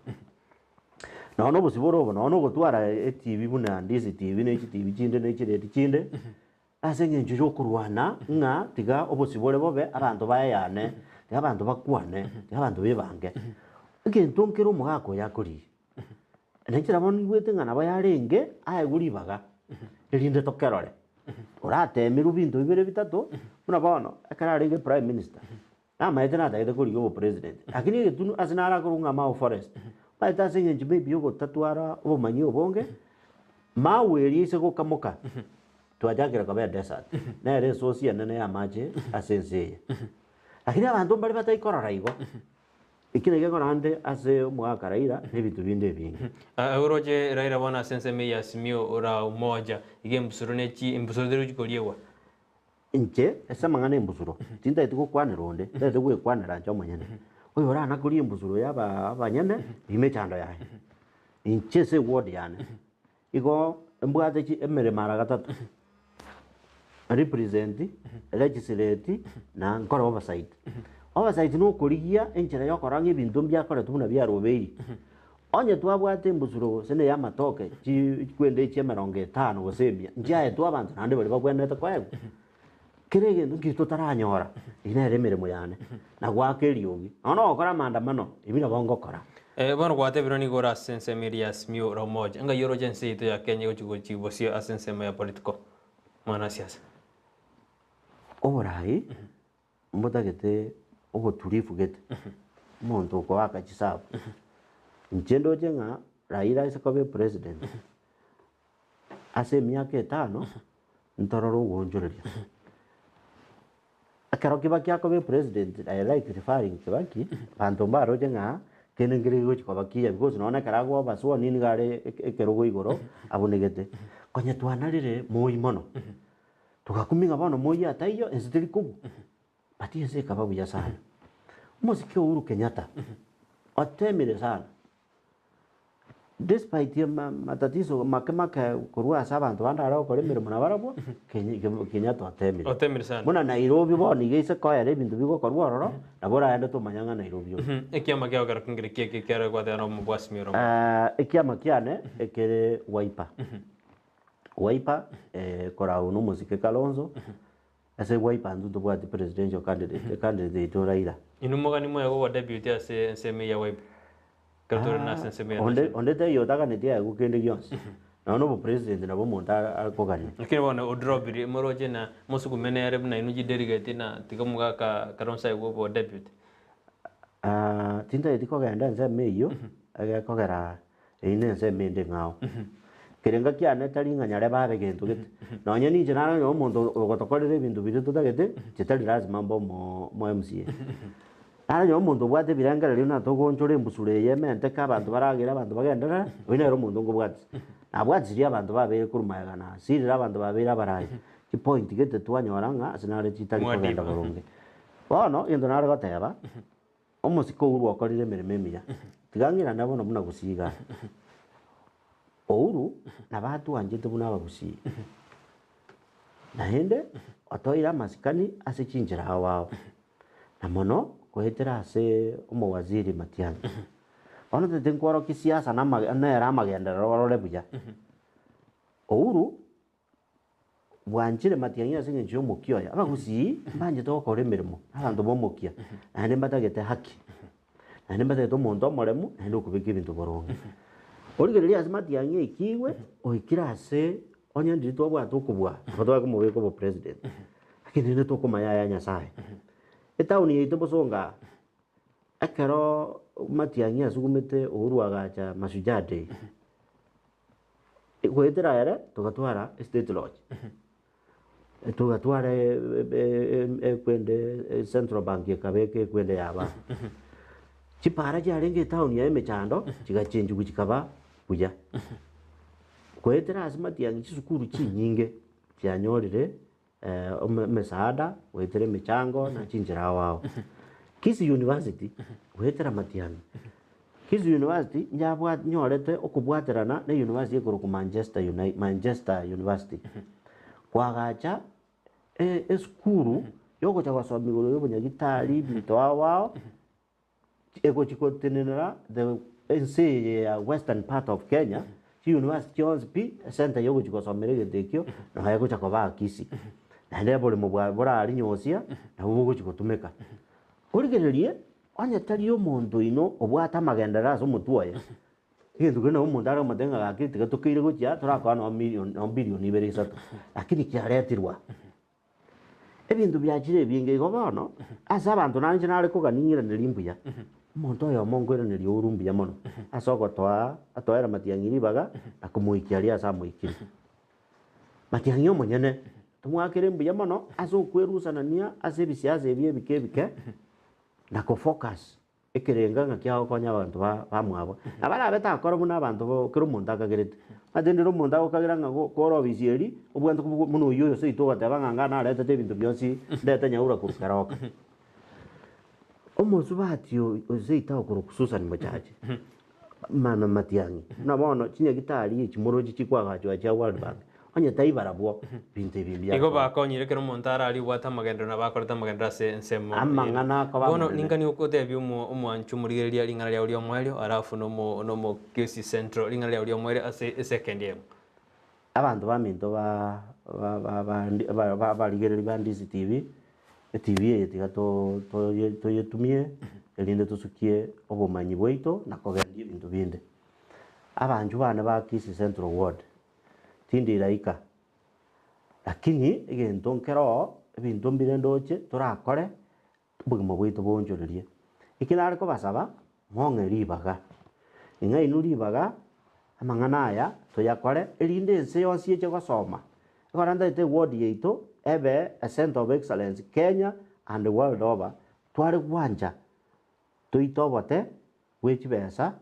no busiboro no gutwara TV buna ndisi TV ne TV chinde ne chinde asenge njujo kurwana nga tiga obusibore bobe abantu bayane abantu bakwane abantu bebange ikintu nkiro mugako yakuri nekira boni gwete ngana bayarenge aye guribaga irinde tokerore Oratemiru bintu bibere bitatu buna bono ekara rege prime minister na maete na taite kuri go president lakini getunu asinara kurunga mau forest maete asinge njibe biyo gotatwara obumanyi obonge maweri ise gokamoka twajakira kabe desert na resource nene ya maji asense lakini abantu bali bataikorora igo ikine gekorande ase mwaka Raila nebitu binde bingi Uroje Raila bona sense me yasimio ora umoja ige mbusuro nechi mbusuro deru jikoliewa inche esa mangane mbusuro tinda ituko kwane ronde ndete kwe kwane rancho manyene oyo ora nakuri mbusuro yaba abanyene bime chando yae inche se word yane igo mbwate chi emere mara gatatu represent legislate na nkoro oversight oversight no kurigia enchera yokora ng'ebintu mbyakore tuna byaroberi onye twabwate mbusuro sene ya matoke chi kwende che 50 gosebia njae twabantu nande bali bagwenete kwego kirege ngito taranyora ina remere muyane na gwakeriogi ono okora maandamano ibina bongokora bono gwate bironi gora sense media smio romoja nga yoro jense ito ya Kenya gochugo chibosio asense ya politiko mwana siasa oborai mbotagete ogoturifu gete muntu uko wakachisabu nchendo jenga Raila isakobe president ase miaka 5 ntororo wonjoreria akaro Kibaki akobe president I like referring Kibaki bantu mbaro jenga kenengere gochi Kibaki because naona karagwa baswa nini gare ekerogo igoro abunegete konye twanarire moi mono tukakuminga bono moi ataiyo ensitiri kubu pati ese kababu ya sana musikio Uhuru Kenyatta otemire sana despite matatizo makemaka kurua sabantu bandara okore mirimo nabarabo Kenyatta otemire sana muna Nairobi boni geise koya ebintu bigo korwa roro nabora ende tumanyanga Nairobi ekiama kya ogara kingire kieke kyara gwate no mubwasi miro ekiama kyane ekere Wiper kora uno musike Kalonzo ase Wiper ndu tubwati presidential candidate Raila inumugani moyo wa deputy ase seme ya Wiper katora na sense me onde te yotaga netia gukende gyonse na no president na bomonta akoganye lakini bona odrobiri moroje na musuku menere na inuji delegate na tikamuga ka karonsa yugo deputy tinda ediko ganda nse meyo aga kogera ine nse mende ngao kirenga kyane taringa nyare babe gento gete no nyeni jenara yo mondo ogotokorere bintu bitu tagete chitali lazima mo MCA ara yo mondo bwate birangara ryo na togonjore mbusure yemente ka bantu baragira abantu bagendera wina ro mondo ngo bwate abwatiri abantu babere kurumayaga na sirira abantu babera baraye ki point gete twanyoranga asinare chitali kogenda koronge bono yendo nare goteba omusiko uru okorire mirime miya tigangira nabo no muna gusiga Uhuru na batu anjete buna bagusi na hende otoira masikani ase chinjira hawao na mono kohetera ase omowaziri Matiang'i ono tete nkwaro kisiasa na era magenda rorore buya Uhuru bwanjire Matiang'i ase ngencho mukioya abagusi banje tokore mirimo abantu bomukia na hende batagete haki na hende batagete omonto omoremu hende okubika ebintu boronge origereria ase Matiang'i ikiwe oikira ase onye ndito bwatu kubwa fatwa kumubeko bo president lakini ne tokomaya ya Nyasaye etauni yeito bosonga akaro Matiang'i asugumete Uhuru agacha Mashujaa Day kwetera ere tugatwara State Lodge tugatwara kwende Central Bank yakabeke kwende yaba chipara jarenge tauni ya emechando chigachenju kuchikaba kuja kwetera ase Matiang'i chisukuru chinyinge cyanyorire mesaada wetere michango na chinjira wao Kisii University wetera Matiang'i Kisii University nyabwa nyorete okubwaterana na university ekuru Manchester University kwagacha eskuru yoko cha basomigoro y'obonyagitari bito wao ego chikotenera the NC ya western part of Kenya University of Center yogo chikosomere getekyo na hayo cha koba Kisii na ndebo le mubwa ari nyosia na bugo chikotumeka origererie onye tari yo mondo ino obwata magendera so mutuoye Kintu kina umuntu ari matenga gaki tiga tukire gukia turakwa no bilioni ibere isatu lakini kiaretirwa ebintu byakire binge gobono asa abantu nanje nari kuganingire nirimbuya umuntu oyo mongwere niri urumbuya mono asoko atoera matiangiri baga akumuikia ria asa muikiri matiangyo monyene tumwakire mbuya mono aso kwerusanania ase bisiasa ebike na ko focus ekerenga ngakia konya abantu bamwabo abara beta akora buna abantu bo kiro umuntu akagerete atendero umuntu akagira ngo koro bisieri ubwantu muno yoyo se ito gataba nganga na leta te bintu byosi leta nyaura kukaroka omuzu batyo se ita kuro kususan machaje mana matiangi na bono chinya gitari chimoroji chikwaga cha World Bank anya taibara bwo binte bimbya ego bakonyire kero montara ali wata magendo na bakoreta magendo se nsemo amangana ko bono ningani ukote byo umwanchu murigereria lingana lya uli omwelio arafu no kesi central lingana lya uli omwelio ase second year abantu baminto ba ligereri ba ndisi TV yetiga to yetumie elinde tusukie obumanyi bwaito na kogendi bintu binde abanju bana ba kesi central ward tindi iraika lakini egento nkero ebintu mbire ndoche turakore bugimo bwito bonjorerie ikinare ko basaba monge ribaga inga inuribaga amangana aya tuyakore elinde ense yonsi eche gosoma ekoranda ite ward yeito ebe a center of excellence Kenya and the world over tware gwanja tuitobote wechibesa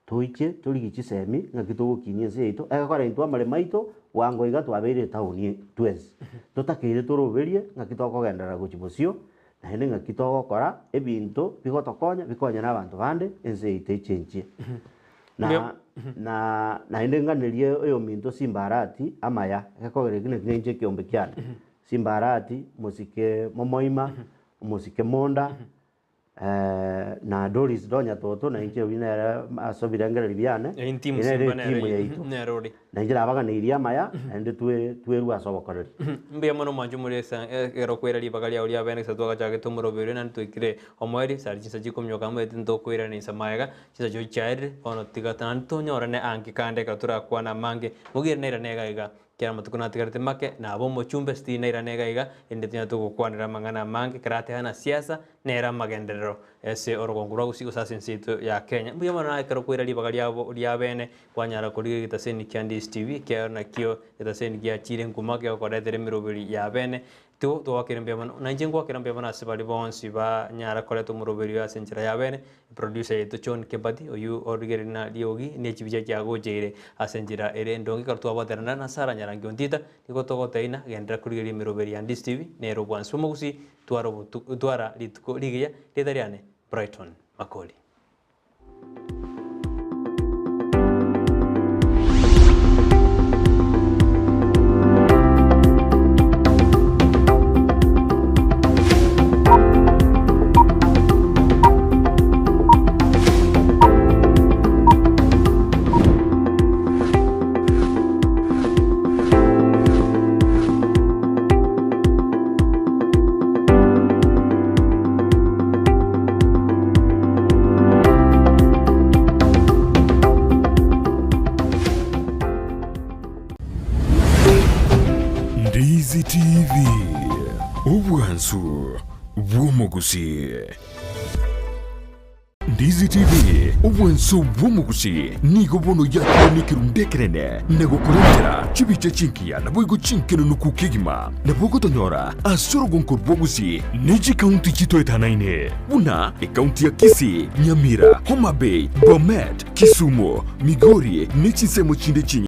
tuiche tuligichi semi ngakitugo kinie seito egakora into amare maito wango iga twabeire tauni twes tutakire turuberie ngakitoko gendera guchibucio na hende ngakitoko kora ebintu bigotokonya bikonya nabantu bande ense ite chenchie na hende nganirie oyo minto simbarati amaya ekogere kine kinje kiombe kyane simbarati musike momoima musike monda na Doris Donya toto na inche winera asobirangera libyane intimu simbanere nerori na injira abaga ne iria maya ende tweru asobokoreri mbe mono manju muresa ero kwera libaga lya uri abene satwaga chake tumurobere na twikire omweri sarjisa jikomyoka mwe tinto kwera ni samayaga chisa jo chaire ono tigatan to nyorane anki kande katura kwana mange mugire nera nega iga kera matukuna tigarete make na abo mochumbe sti nera nega iga ende tinya tuko kwanira mangana mange karate hana siasa nera magendero ese orogongura gusigo sasensitu ya Kenya mbuya mana kero kwera libaga lyabo lyabene kwanyara kuri gitaseni kyandi TV kya na kyo gitaseni kya chire nkuma kya koretere mirobiri yabene tu wakire mbya mana na njengo wakire mbya mana sebali bonsi ba nyara koreto murobiri ya senchira yabene producer yetu John Kebadi oyu origere na liogi ne chibija kya gojere asenjira ere ndongi kartu abaterana na sara nyara ngondita ikotogo taina gendra kuri mirobiri ya TV ne robwan somogusi tuara lituko ligia tetariane Brighton Makoli. Ndizi TV obwansu bw'omugusi. Ndizi TV obwansu bw'omugusi nigo bono yakonikira ndekerene nagokurengera chibiche chinkia naboigo chinkeno nukukigima nabogotonyora asorogonko bwogusi neji kaunti chito etanaine buna ekaunti ya Kisii, Nyamira, Homa Bay, Bomet, Kisumu, Migori nechisemo chinde chinyi